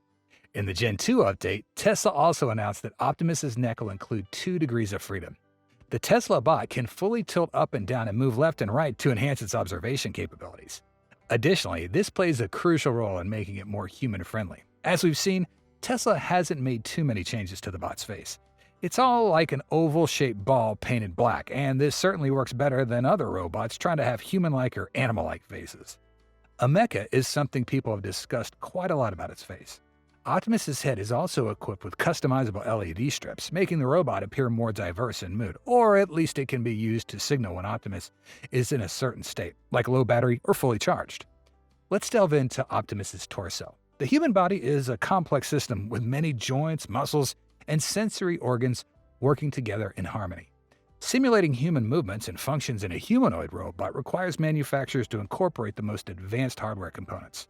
In the Gen 2 update, Tesla also announced that Optimus's neck will include 2 degrees of freedom. The Tesla bot can fully tilt up and down and move left and right to enhance its observation capabilities. Additionally, this plays a crucial role in making it more human-friendly. As we've seen, Tesla hasn't made too many changes to the bot's face. It's all like an oval-shaped ball painted black, and this certainly works better than other robots trying to have human-like or animal-like faces. A mecha is something people have discussed quite a lot about its face. Optimus's head is also equipped with customizable LED strips, making the robot appear more diverse in mood, or at least it can be used to signal when Optimus is in a certain state, like low battery or fully charged. Let's delve into Optimus's torso. The human body is a complex system with many joints, muscles, and sensory organs working together in harmony. Simulating human movements and functions in a humanoid robot requires manufacturers to incorporate the most advanced hardware components.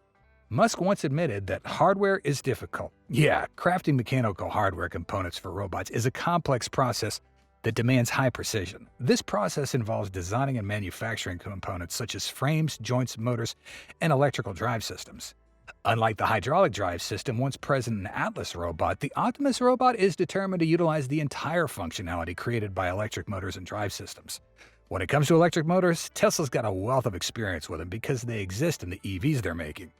Musk once admitted that hardware is difficult. Yeah, crafting mechanical hardware components for robots is a complex process that demands high precision. This process involves designing and manufacturing components such as frames, joints, motors, and electrical drive systems. Unlike the hydraulic drive system once present in the Atlas robot, the Optimus robot is determined to utilize the entire functionality created by electric motors and drive systems. When it comes to electric motors, Tesla's got a wealth of experience with them because they exist in the EVs they're making.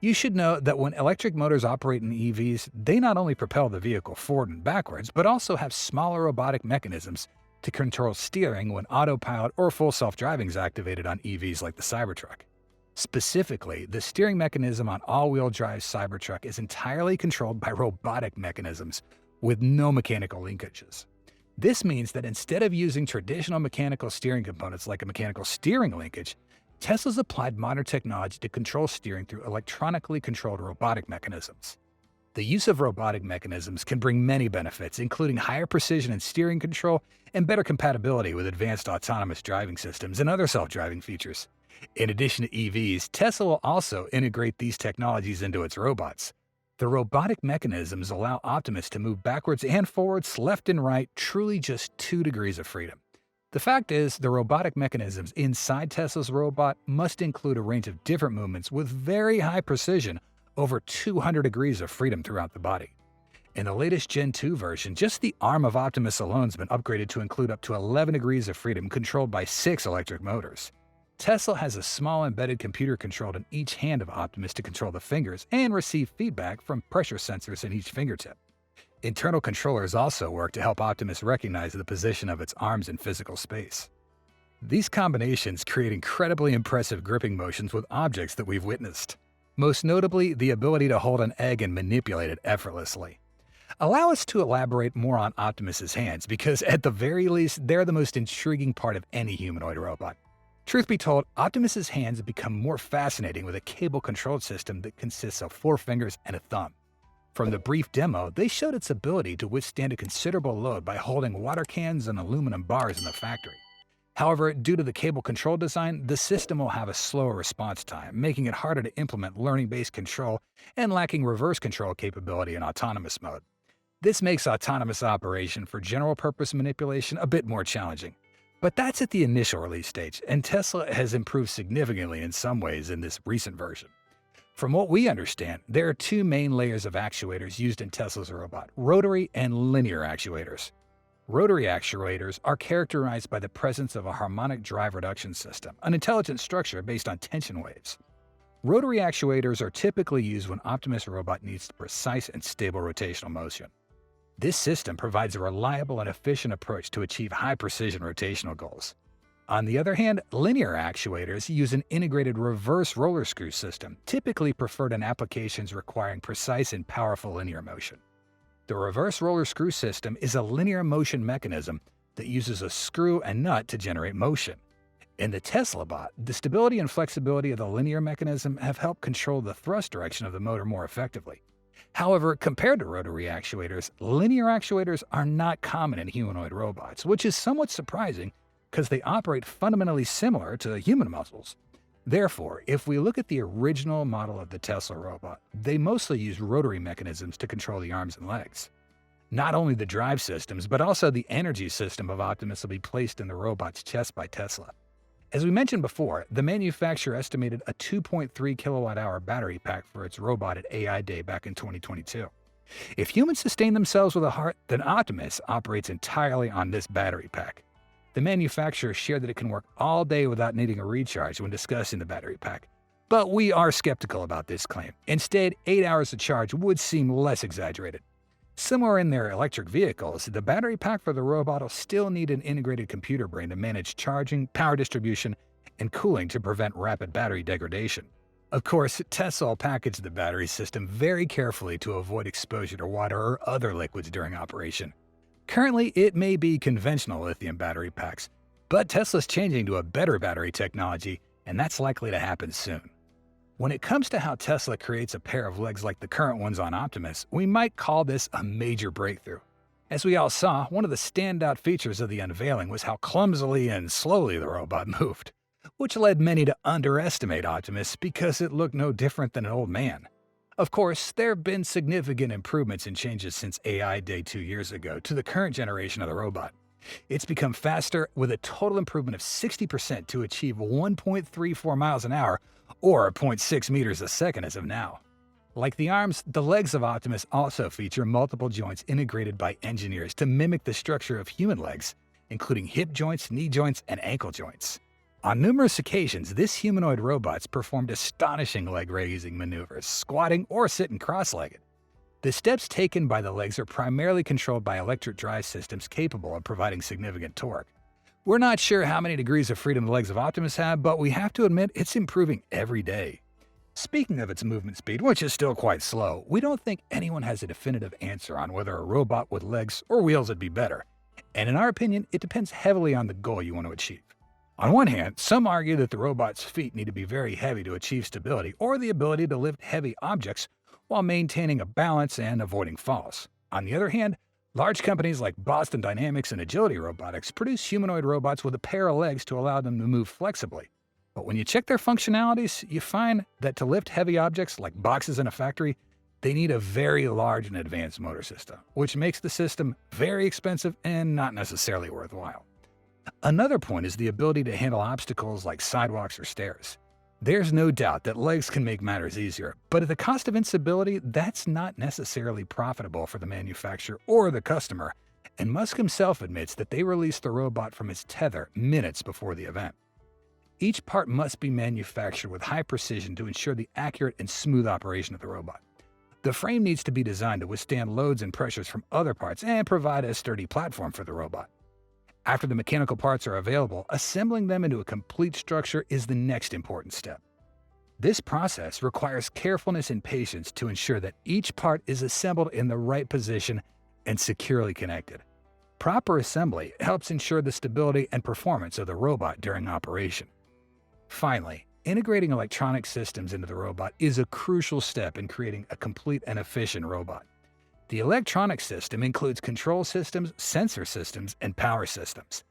You should know that when electric motors operate in EVs, they not only propel the vehicle forward and backwards, but also have smaller robotic mechanisms to control steering when autopilot or full self-driving is activated on EVs like the Cybertruck. Specifically, the steering mechanism on all-wheel drive Cybertruck is entirely controlled by robotic mechanisms with no mechanical linkages. This means that instead of using traditional mechanical steering components like a mechanical steering linkage, Tesla's applied modern technology to control steering through electronically controlled robotic mechanisms. The use of robotic mechanisms can bring many benefits, including higher precision in steering control and better compatibility with advanced autonomous driving systems and other self-driving features. In addition to EVs, Tesla will also integrate these technologies into its robots. The robotic mechanisms allow Optimus to move backwards and forwards, left and right, truly just 2 degrees of freedom. The fact is, the robotic mechanisms inside Tesla's robot must include a range of different movements with very high precision, over 200 degrees of freedom throughout the body. In the latest Gen 2 version, just the arm of Optimus alone has been upgraded to include up to 11 degrees of freedom controlled by 6 electric motors. Tesla has a small embedded computer controlled in each hand of Optimus to control the fingers and receive feedback from pressure sensors in each fingertip. Internal controllers also work to help Optimus recognize the position of its arms in physical space. These combinations create incredibly impressive gripping motions with objects that we've witnessed. most notably the ability to hold an egg and manipulate it effortlessly. Allow us to elaborate more on Optimus's hands, because at the very least, they're the most intriguing part of any humanoid robot. Truth be told, Optimus's hands have become more fascinating with a cable-controlled system that consists of 4 fingers and a thumb. From the brief demo, they showed its ability to withstand a considerable load by holding water cans and aluminum bars in the factory. However, due to the cable control design, the system will have a slower response time, making it harder to implement learning-based control and lacking reverse control capability in autonomous mode. This makes autonomous operation for general-purpose manipulation a bit more challenging. But that's at the initial release stage, and Tesla has improved significantly in some ways in this recent version. From what we understand, there are 2 main layers of actuators used in Tesla's robot: rotary and linear actuators. Rotary actuators are characterized by the presence of a harmonic drive reduction system, an intelligent structure based on tension waves. Rotary actuators are typically used when Optimus robot needs precise and stable rotational motion. This system provides a reliable and efficient approach to achieve high-precision rotational goals. On the other hand, linear actuators use an integrated reverse roller screw system, typically preferred in applications requiring precise and powerful linear motion. The reverse roller screw system is a linear motion mechanism that uses a screw and nut to generate motion. In the Tesla bot, the stability and flexibility of the linear mechanism have helped control the thrust direction of the motor more effectively. However, compared to rotary actuators, linear actuators are not common in humanoid robots, which is somewhat surprising because they operate fundamentally similar to human muscles. Therefore, if we look at the original model of the Tesla robot, they mostly use rotary mechanisms to control the arms and legs. Not only the drive systems, but also the energy system of Optimus will be placed in the robot's chest by Tesla. As we mentioned before, the manufacturer estimated a 2.3 kilowatt-hour battery pack for its robot at AI Day back in 2022. If humans sustain themselves with a heart, then Optimus operates entirely on this battery pack. The manufacturer shared that it can work all day without needing a recharge when discussing the battery pack. But we are skeptical about this claim. Instead, 8 hours of charge would seem less exaggerated. Similar in their electric vehicles, the battery pack for the robot will still need an integrated computer brain to manage charging, power distribution, and cooling to prevent rapid battery degradation. Of course, Tesla will package the battery system very carefully to avoid exposure to water or other liquids during operation. Currently, it may be conventional lithium battery packs, but Tesla's changing to a better battery technology, and that's likely to happen soon. When it comes to how Tesla creates a pair of legs like the current ones on Optimus, we might call this a major breakthrough. As we all saw, one of the standout features of the unveiling was how clumsily and slowly the robot moved, which led many to underestimate Optimus because it looked no different than an old man. Of course, there have been significant improvements and changes since AI Day 2 years ago to the current generation of the robot. It's become faster with a total improvement of 60% to achieve 1.34 miles an hour or 0.6 meters a second as of now. Like the arms, the legs of Optimus also feature multiple joints integrated by engineers to mimic the structure of human legs, including hip joints, knee joints, and ankle joints. On numerous occasions, this humanoid robot's performed astonishing leg-raising maneuvers, squatting or sitting cross-legged. The steps taken by the legs are primarily controlled by electric drive systems capable of providing significant torque. We're not sure how many degrees of freedom the legs of Optimus have, but we have to admit it's improving every day. Speaking of its movement speed, which is still quite slow, we don't think anyone has a definitive answer on whether a robot with legs or wheels would be better. And in our opinion, it depends heavily on the goal you want to achieve. On one hand, some argue that the robot's feet need to be very heavy to achieve stability or the ability to lift heavy objects while maintaining a balance and avoiding falls. On the other hand, large companies like Boston Dynamics and Agility Robotics produce humanoid robots with a pair of legs to allow them to move flexibly. But when you check their functionalities, you find that to lift heavy objects like boxes in a factory, they need a very large and advanced motor system, which makes the system very expensive and not necessarily worthwhile. Another point is the ability to handle obstacles like sidewalks or stairs. There's no doubt that legs can make matters easier, but at the cost of instability, that's not necessarily profitable for the manufacturer or the customer, and Musk himself admits that they released the robot from its tether minutes before the event. Each part must be manufactured with high precision to ensure the accurate and smooth operation of the robot. The frame needs to be designed to withstand loads and pressures from other parts and provide a sturdy platform for the robot. After the mechanical parts are available, assembling them into a complete structure is the next important step. This process requires carefulness and patience to ensure that each part is assembled in the right position and securely connected. Proper assembly helps ensure the stability and performance of the robot during operation. Finally, integrating electronic systems into the robot is a crucial step in creating a complete and efficient robot. The electronic system includes control systems, sensor systems, and power systems.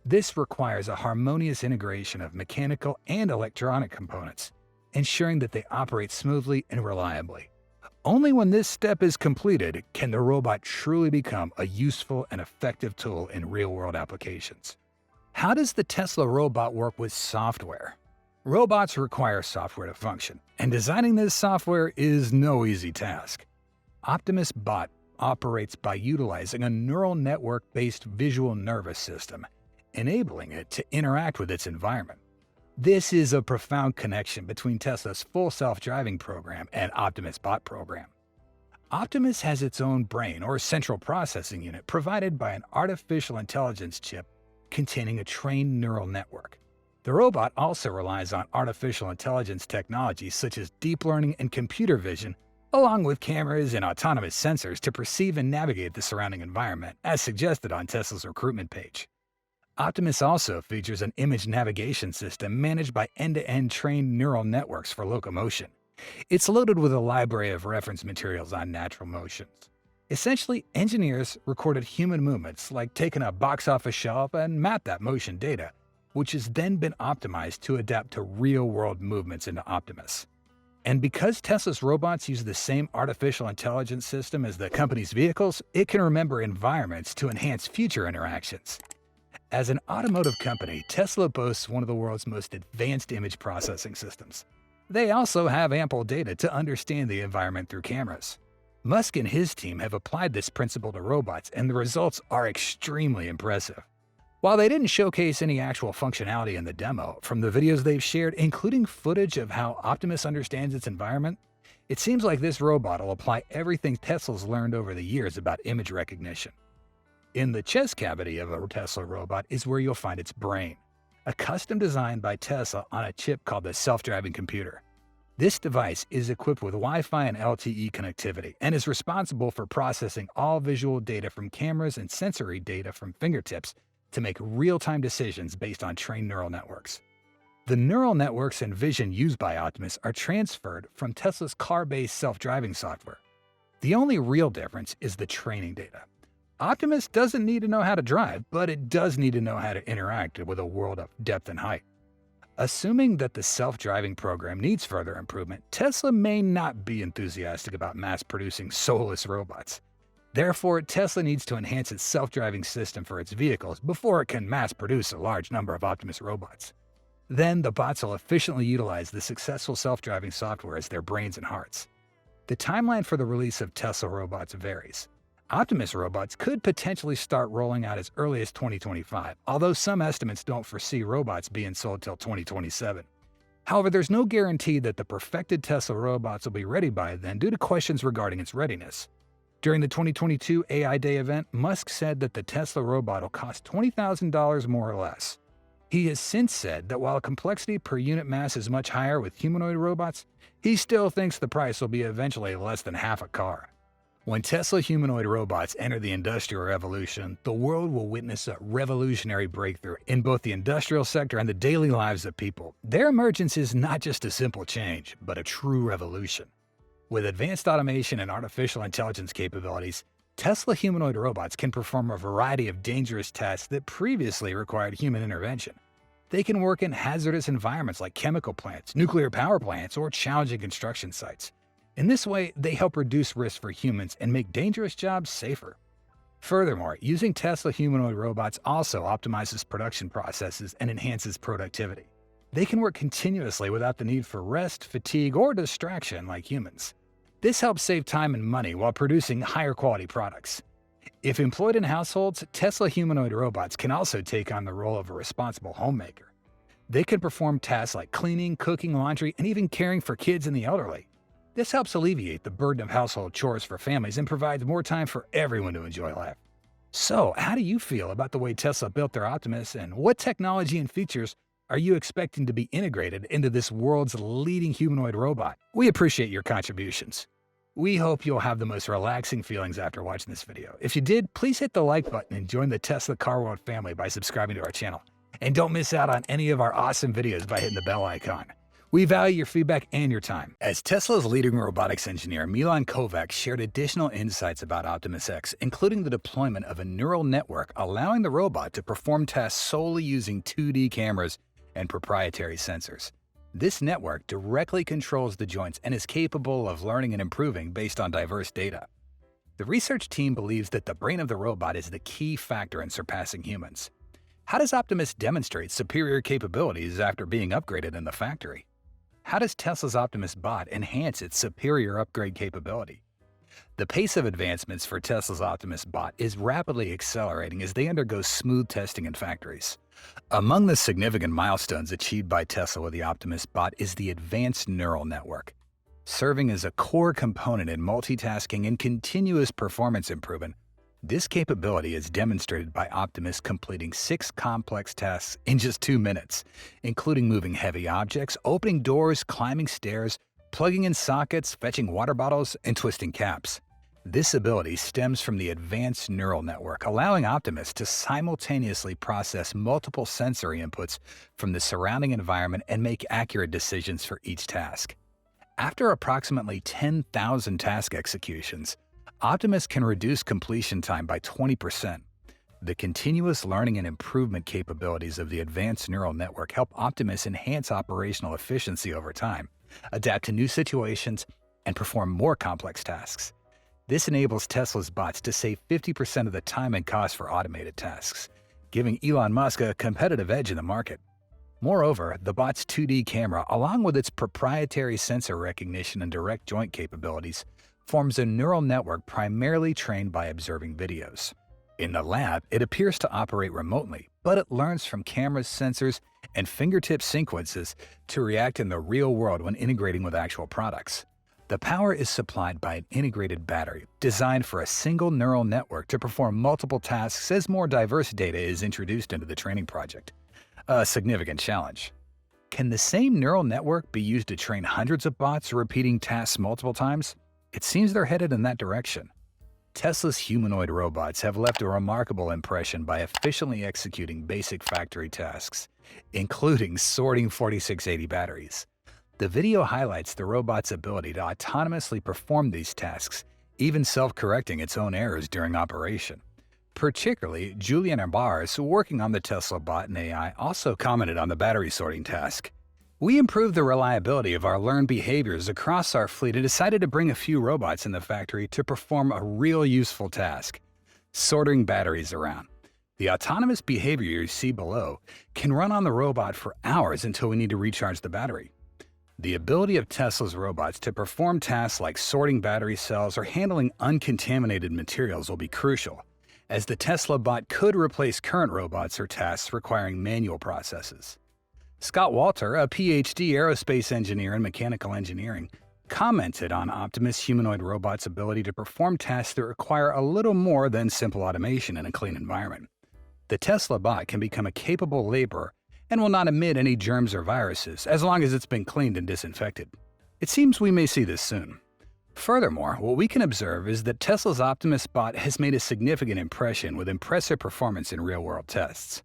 This requires a harmonious integration of mechanical and electronic components, ensuring that they operate smoothly and reliably. Only when this step is completed can the robot truly become a useful and effective tool in real-world applications. How does the Tesla robot work with software? Robots require software to function, and designing this software is no easy task. Optimus Bot operates by utilizing a neural network-based visual nervous system, enabling it to interact with its environment. This is a profound connection between Tesla's full self-driving program and Optimus Bot program. Optimus has its own brain or central processing unit provided by an artificial intelligence chip containing a trained neural network. The robot also relies on artificial intelligence technologies such as deep learning and computer vision, along with cameras and autonomous sensors to perceive and navigate the surrounding environment, as suggested on Tesla's recruitment page. Optimus also features an image navigation system managed by end-to-end trained neural networks for locomotion. It's loaded with a library of reference materials on natural motions. Essentially, engineers recorded human movements like taking a box off a shelf and mapped that motion data, which has then been optimized to adapt to real-world movements into Optimus. And because Tesla's robots use the same artificial intelligence system as the company's vehicles, it can remember environments to enhance future interactions. As an automotive company, Tesla boasts one of the world's most advanced image processing systems. They also have ample data to understand the environment through cameras. Musk and his team have applied this principle to robots, and the results are extremely impressive. While they didn't showcase any actual functionality in the demo, from the videos they've shared, including footage of how Optimus understands its environment, it seems like this robot will apply everything Tesla's learned over the years about image recognition. In the chest cavity of a Tesla robot is where you'll find its brain, a custom designed by Tesla on a chip called the self-driving computer. This device is equipped with Wi-Fi and LTE connectivity and is responsible for processing all visual data from cameras and sensory data from fingertips to make real-time decisions based on trained neural networks. The neural networks and vision used by Optimus are transferred from Tesla's car-based self-driving software. The only real difference is the training data. Optimus doesn't need to know how to drive, but it does need to know how to interact with a world of depth and height. Assuming that the self-driving program needs further improvement, Tesla may not be enthusiastic about mass-producing soulless robots. Therefore, Tesla needs to enhance its self-driving system for its vehicles before it can mass-produce a large number of Optimus robots. Then, the bots will efficiently utilize the successful self-driving software as their brains and hearts. The timeline for the release of Tesla robots varies. Optimus robots could potentially start rolling out as early as 2025, although some estimates don't foresee robots being sold till 2027. However, there's no guarantee that the perfected Tesla robots will be ready by then due to questions regarding its readiness. During the 2022 AI Day event, Musk said that the Tesla robot will cost $20,000 more or less. He has since said that while complexity per unit mass is much higher with humanoid robots, he still thinks the price will be eventually less than half a car. When Tesla humanoid robots enter the Industrial Revolution, the world will witness a revolutionary breakthrough in both the industrial sector and the daily lives of people. Their emergence is not just a simple change, but a true revolution. With advanced automation and artificial intelligence capabilities, Tesla humanoid robots can perform a variety of dangerous tasks that previously required human intervention. They can work in hazardous environments like chemical plants, nuclear power plants, or challenging construction sites. In this way, they help reduce risk for humans and make dangerous jobs safer. Furthermore, using Tesla humanoid robots also optimizes production processes and enhances productivity. They can work continuously without the need for rest, fatigue, or distraction like humans. This helps save time and money while producing higher quality products. If employed in households, Tesla humanoid robots can also take on the role of a responsible homemaker. They can perform tasks like cleaning, cooking, laundry, and even caring for kids and the elderly. This helps alleviate the burden of household chores for families and provides more time for everyone to enjoy life. So, how do you feel about the way Tesla built their Optimus, and what technology and features are you expecting to be integrated into this world's leading humanoid robot? We appreciate your contributions. We hope you'll have the most relaxing feelings after watching this video. If you did, please hit the like button and join the Tesla Car World family by subscribing to our channel. And don't miss out on any of our awesome videos by hitting the bell icon. We value your feedback and your time. As Tesla's leading robotics engineer, Milan Kovac shared additional insights about Optimus X, including the deployment of a neural network allowing the robot to perform tasks solely using 2D cameras and proprietary sensors. This network directly controls the joints and is capable of learning and improving based on diverse data. The research team believes that the brain of the robot is the key factor in surpassing humans. How does Optimus demonstrate superior capabilities after being upgraded in the factory? How does Tesla's Optimus bot enhance its superior upgrade capability? The pace of advancements for Tesla's Optimus bot is rapidly accelerating as they undergo smooth testing in factories. Among the significant milestones achieved by Tesla with the Optimus bot is the advanced neural network. Serving as a core component in multitasking and continuous performance improvement, this capability is demonstrated by Optimus completing 6 complex tasks in just 2 minutes, including moving heavy objects, opening doors, climbing stairs, plugging in sockets, fetching water bottles, and twisting caps. This ability stems from the advanced neural network, allowing Optimus to simultaneously process multiple sensory inputs from the surrounding environment and make accurate decisions for each task. After approximately 10,000 task executions, Optimus can reduce completion time by 20%. The continuous learning and improvement capabilities of the advanced neural network help Optimus enhance operational efficiency over time, adapt to new situations, and perform more complex tasks. This enables Tesla's bots to save 50% of the time and cost for automated tasks, giving Elon Musk a competitive edge in the market. Moreover, the bot's 2D camera, along with its proprietary sensor recognition and direct joint capabilities, forms a neural network primarily trained by observing videos. In the lab, it appears to operate remotely, but it learns from cameras, sensors, and fingertip sequences to react in the real world when integrating with actual products. The power is supplied by an integrated battery designed for a single neural network to perform multiple tasks as more diverse data is introduced into the training project. A significant challenge. Can the same neural network be used to train hundreds of bots repeating tasks multiple times? It seems they're headed in that direction. Tesla's humanoid robots have left a remarkable impression by efficiently executing basic factory tasks, including sorting 4680 batteries. The video highlights the robot's ability to autonomously perform these tasks, even self-correcting its own errors during operation. Particularly, Julian Barres, working on the Tesla bot and AI, also commented on the battery sorting task. We improved the reliability of our learned behaviors across our fleet and decided to bring a few robots in the factory to perform a real useful task, sorting batteries around. The autonomous behavior you see below can run on the robot for hours until we need to recharge the battery. The ability of Tesla's robots to perform tasks like sorting battery cells or handling uncontaminated materials will be crucial, as the Tesla bot could replace current robots or tasks requiring manual processes. Scott Walter, a PhD aerospace engineer in mechanical engineering, commented on Optimus humanoid robots' ability to perform tasks that require a little more than simple automation in a clean environment. The Tesla bot can become a capable laborer and will not emit any germs or viruses as long as it's been cleaned and disinfected. It seems we may see this soon. Furthermore, what we can observe is that Tesla's Optimus bot has made a significant impression with impressive performance in real-world tests.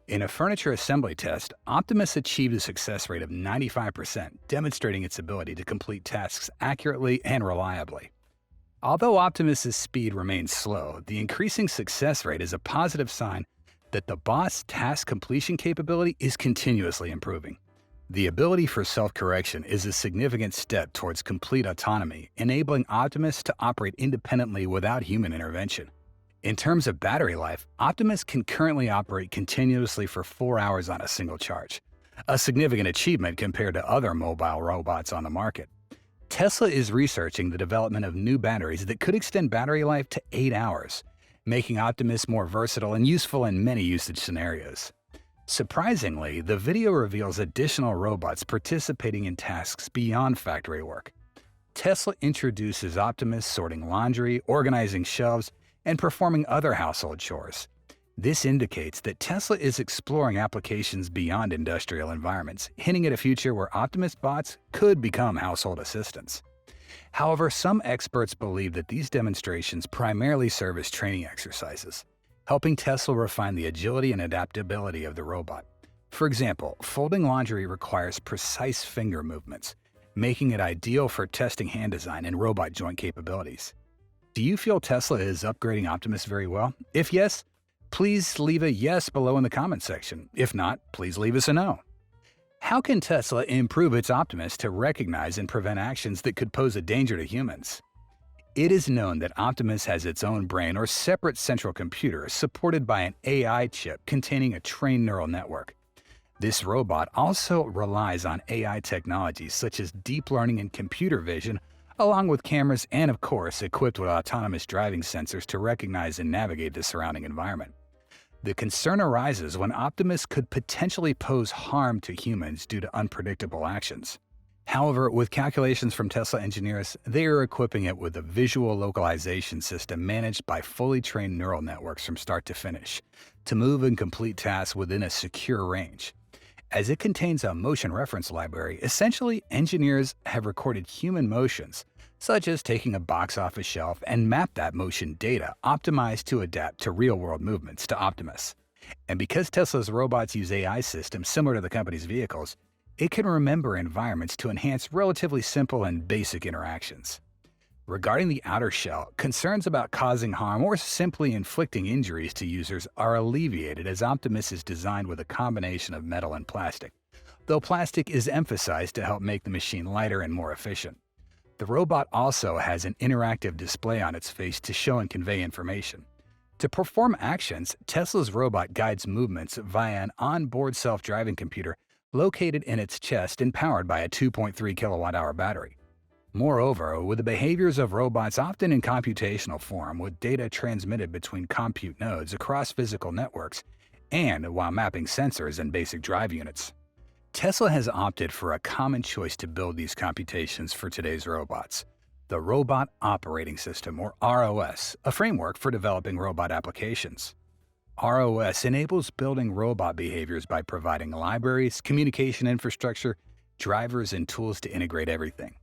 In a furniture assembly test, Optimus achieved a success rate of 95%, demonstrating its ability to complete tasks accurately and reliably. Although Optimus's speed remains slow, the increasing success rate is a positive sign that the bot's task completion capability is continuously improving. The ability for self-correction is a significant step towards complete autonomy, enabling Optimus to operate independently without human intervention. In terms of battery life, Optimus can currently operate continuously for 4 hours on a single charge, a significant achievement compared to other mobile robots on the market. Tesla is researching the development of new batteries that could extend battery life to 8 hours, making Optimus more versatile and useful in many usage scenarios. Surprisingly, the video reveals additional robots participating in tasks beyond factory work. Tesla introduces Optimus sorting laundry, organizing shelves, and performing other household chores. This indicates that Tesla is exploring applications beyond industrial environments, hinting at a future where Optimus bots could become household assistants. However, some experts believe that these demonstrations primarily serve as training exercises, helping Tesla refine the agility and adaptability of the robot. For example, folding laundry requires precise finger movements, making it ideal for testing hand design and robot joint capabilities. Do you feel Tesla is upgrading Optimus very well? If yes, please leave a yes below in the comment section. If not, please leave us a no. How can Tesla improve its Optimus to recognize and prevent actions that could pose a danger to humans? It is known that Optimus has its own brain or separate central computer supported by an AI chip containing a trained neural network. This robot also relies on AI technologies such as deep learning and computer vision, along with cameras and, of course, equipped with autonomous driving sensors to recognize and navigate the surrounding environment. The concern arises when Optimus could potentially pose harm to humans due to unpredictable actions. However, with calculations from Tesla engineers, they are equipping it with a visual localization system managed by fully trained neural networks from start to finish, to move and complete tasks within a secure range. As it contains a motion reference library, essentially engineers have recorded human motions, such as taking a box off a shelf, and mapped that motion data, optimized to adapt to real-world movements to Optimus. And because Tesla's robots use AI systems similar to the company's vehicles, it can remember environments to enhance relatively simple and basic interactions. Regarding the outer shell, concerns about causing harm or simply inflicting injuries to users are alleviated as Optimus is designed with a combination of metal and plastic, though plastic is emphasized to help make the machine lighter and more efficient. The robot also has an interactive display on its face to show and convey information. To perform actions, Tesla's robot guides movements via an onboard self-driving computer located in its chest and powered by a 2.3 kilowatt-hour battery. Moreover, with the behaviors of robots often in computational form with data transmitted between compute nodes across physical networks and while mapping sensors and basic drive units, Tesla has opted for a common choice to build these computations for today's robots: the Robot Operating System, or ROS, a framework for developing robot applications. ROS enables building robot behaviors by providing libraries, communication infrastructure, drivers, and tools to integrate everything.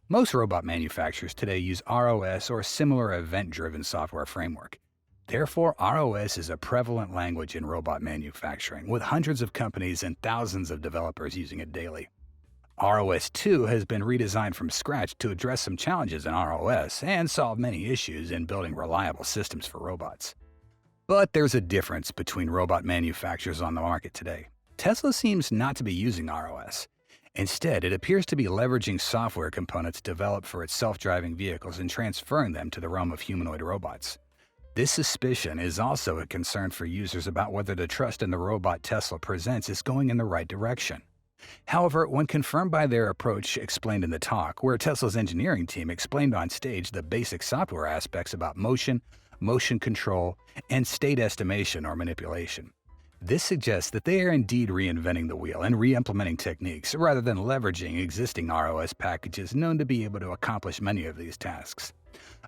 Most robot manufacturers today use ROS or similar event-driven software framework. Therefore, ROS is a prevalent language in robot manufacturing, with hundreds of companies and thousands of developers using it daily. ROS 2 has been redesigned from scratch to address some challenges in ROS and solve many issues in building reliable systems for robots. But there's a difference between robot manufacturers on the market today. Tesla seems not to be using ROS. Instead, it appears to be leveraging software components developed for its self-driving vehicles and transferring them to the realm of humanoid robots. This suspicion is also a concern for users about whether the trust in the robot Tesla presents is going in the right direction. However, when confirmed by their approach explained in the talk, where Tesla's engineering team explained on stage the basic software aspects about motion, motion control, and state estimation or manipulation, this suggests that they are indeed reinventing the wheel and re-implementing techniques rather than leveraging existing ROS packages known to be able to accomplish many of these tasks.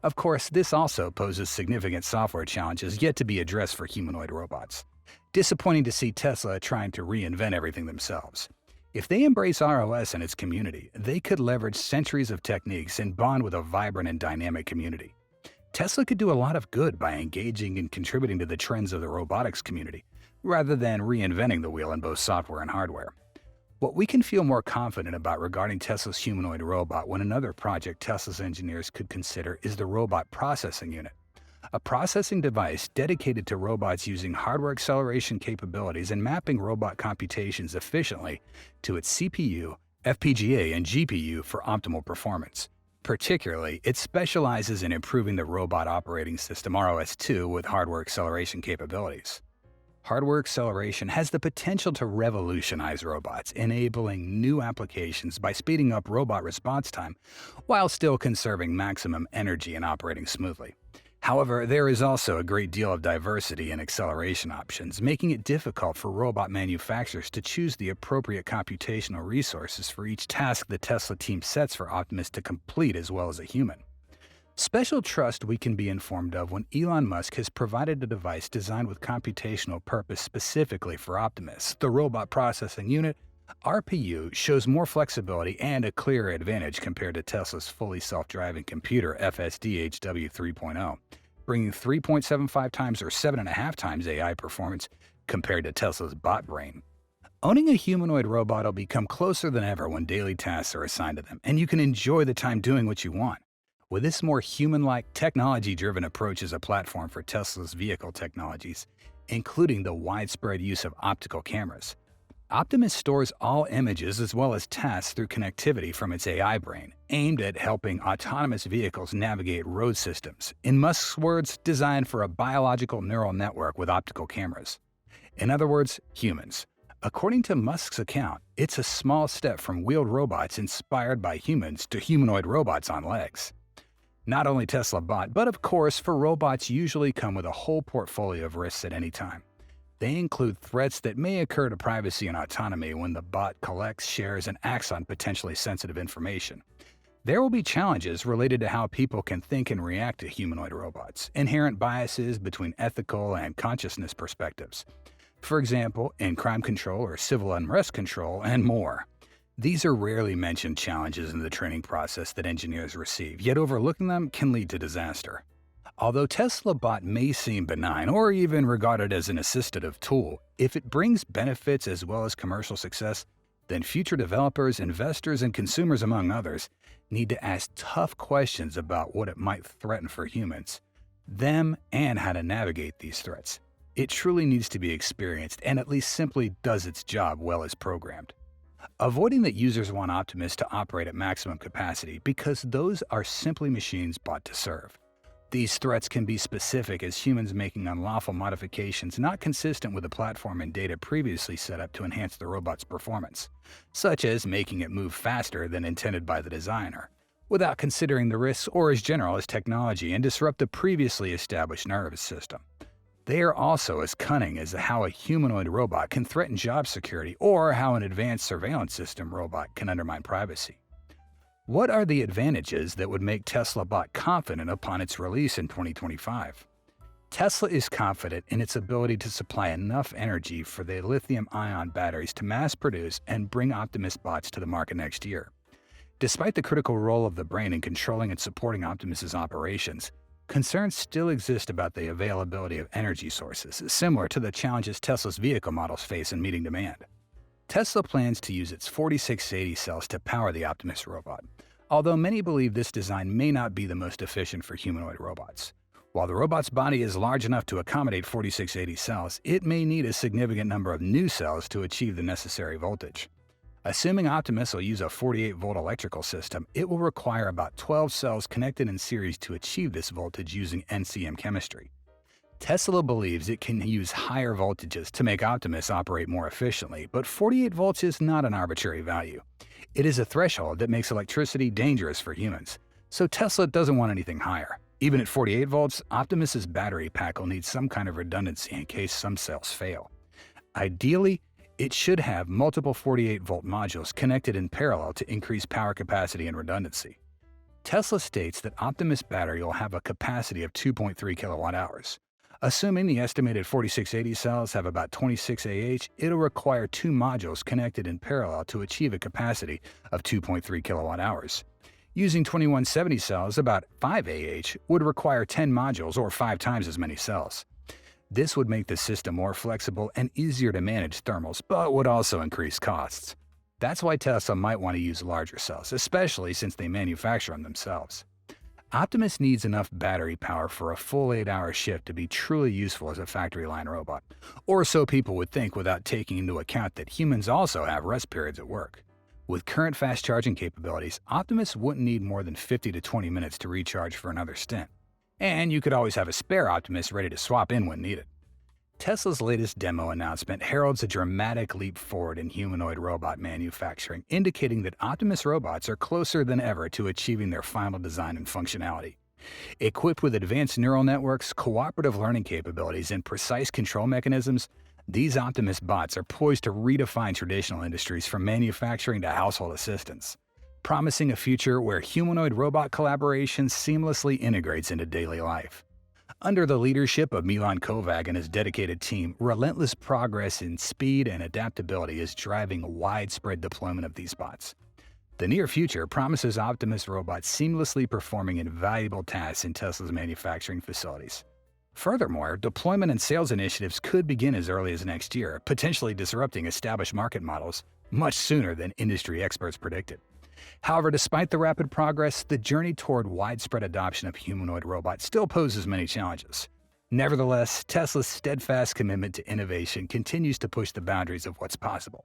Of course, this also poses significant software challenges yet to be addressed for humanoid robots. Disappointing to see Tesla trying to reinvent everything themselves. If they embrace ROS and its community, they could leverage centuries of techniques and bond with a vibrant and dynamic community. Tesla could do a lot of good by engaging and contributing to the trends of the robotics community, rather than reinventing the wheel in both software and hardware. What we can feel more confident about regarding Tesla's humanoid robot when another project Tesla's engineers could consider is the Robot Processing Unit, a processing device dedicated to robots using hardware acceleration capabilities and mapping robot computations efficiently to its CPU, FPGA, and GPU for optimal performance. Particularly, it specializes in improving the Robot Operating System ROS 2 with hardware acceleration capabilities. Hardware acceleration has the potential to revolutionize robots, enabling new applications by speeding up robot response time while still conserving maximum energy and operating smoothly. However, there is also a great deal of diversity in acceleration options, making it difficult for robot manufacturers to choose the appropriate computational resources for each task the Tesla team sets for Optimus to complete as well as a human. Special trust we can be informed of when Elon Musk has provided a device designed with computational purpose specifically for Optimus. The robot processing unit, RPU, shows more flexibility and a clearer advantage compared to Tesla's fully self-driving computer FSD-HW 3.0, bringing 3.75 times or 7.5 times AI performance compared to Tesla's bot brain. Owning a humanoid robot will become closer than ever when daily tasks are assigned to them, and you can enjoy the time doing what you want. With this more human-like, technology-driven approach as a platform for Tesla's vehicle technologies, including the widespread use of optical cameras, Optimus stores all images as well as tasks through connectivity from its AI brain, aimed at helping autonomous vehicles navigate road systems. In Musk's words, designed for a biological neural network with optical cameras. In other words, humans. According to Musk's account, it's a small step from wheeled robots inspired by humans to humanoid robots on legs. Not only Tesla bot, but of course, for robots usually come with a whole portfolio of risks at any time. They include threats that may occur to privacy and autonomy when the bot collects, shares, and acts on potentially sensitive information. There will be challenges related to how people can think and react to humanoid robots, inherent biases between ethical and consciousness perspectives. For example, in crime control or civil unrest control, and more. These are rarely mentioned challenges in the training process that engineers receive, yet overlooking them can lead to disaster. Although Tesla bot may seem benign or even regarded as an assistive tool, if it brings benefits as well as commercial success, then future developers, investors, and consumers, among others, need to ask tough questions about what it might threaten for humans, them, and how to navigate these threats. It truly needs to be experienced and at least simply does its job well as programmed. Avoiding that users want Optimus to operate at maximum capacity because those are simply machines bought to serve. These threats can be specific as humans making unlawful modifications not consistent with the platform and data previously set up to enhance the robot's performance, such as making it move faster than intended by the designer, without considering the risks or as general as technology and disrupt the previously established nervous system. They are also as cunning as how a humanoid robot can threaten job security or how an advanced surveillance system robot can undermine privacy. What are the advantages that would make Tesla bot confident upon its release in 2025? Tesla is confident in its ability to supply enough energy for the lithium-ion batteries to mass produce and bring Optimus bots to the market next year. Despite the critical role of the brain in controlling and supporting Optimus's operations, concerns still exist about the availability of energy sources, similar to the challenges Tesla's vehicle models face in meeting demand. Tesla plans to use its 4680 cells to power the Optimus robot, although many believe this design may not be the most efficient for humanoid robots. While the robot's body is large enough to accommodate 4680 cells, it may need a significant number of new cells to achieve the necessary voltage. Assuming Optimus will use a 48-volt electrical system, it will require about 12 cells connected in series to achieve this voltage using NCM chemistry. Tesla believes it can use higher voltages to make Optimus operate more efficiently, but 48 volts is not an arbitrary value. It is a threshold that makes electricity dangerous for humans, so Tesla doesn't want anything higher. Even at 48 volts, Optimus's battery pack will need some kind of redundancy in case some cells fail. Ideally, it should have multiple 48-volt modules connected in parallel to increase power capacity and redundancy. Tesla states that Optimus battery will have a capacity of 2.3 kilowatt-hours. Assuming the estimated 4680 cells have about 26 Ah, it'll require 2 modules connected in parallel to achieve a capacity of 2.3 kilowatt-hours. Using 2170 cells, about 5 Ah, would require 10 modules or 5 times as many cells. This would make the system more flexible and easier to manage thermals, but would also increase costs. That's why Tesla might want to use larger cells, especially since they manufacture them themselves. Optimus needs enough battery power for a full 8-hour shift to be truly useful as a factory-line robot, or so people would think without taking into account that humans also have rest periods at work. With current fast charging capabilities, Optimus wouldn't need more than 50 to 20 minutes to recharge for another stint. And you could always have a spare Optimus ready to swap in when needed. Tesla's latest demo announcement heralds a dramatic leap forward in humanoid robot manufacturing, indicating that Optimus robots are closer than ever to achieving their final design and functionality. Equipped with advanced neural networks, cooperative learning capabilities, and precise control mechanisms, these Optimus bots are poised to redefine traditional industries from manufacturing to household assistance. promising a future where humanoid-robot collaboration seamlessly integrates into daily life. Under the leadership of Milan Kovac and his dedicated team, relentless progress in speed and adaptability is driving widespread deployment of these bots. The near future promises Optimus robots seamlessly performing invaluable tasks in Tesla's manufacturing facilities. Furthermore, deployment and sales initiatives could begin as early as next year, potentially disrupting established market models much sooner than industry experts predicted. However, despite the rapid progress, the journey toward widespread adoption of humanoid robots still poses many challenges. Nevertheless, Tesla's steadfast commitment to innovation continues to push the boundaries of what's possible,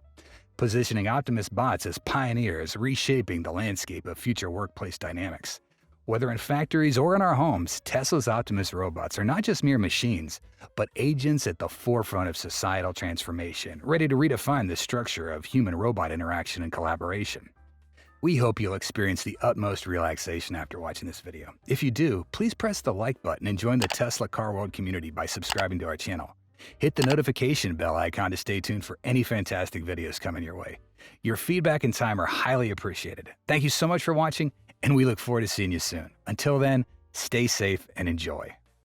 positioning Optimus bots as pioneers reshaping the landscape of future workplace dynamics. Whether in factories or in our homes, Tesla's Optimus robots are not just mere machines, but agents at the forefront of societal transformation, ready to redefine the structure of human-robot interaction and collaboration. We hope you'll experience the utmost relaxation after watching this video. If you do, please press the like button and join the Tesla Car World community by subscribing to our channel. Hit the notification bell icon to stay tuned for any fantastic videos coming your way. Your feedback and time are highly appreciated. Thank you so much for watching, and we look forward to seeing you soon. Until then, stay safe and enjoy.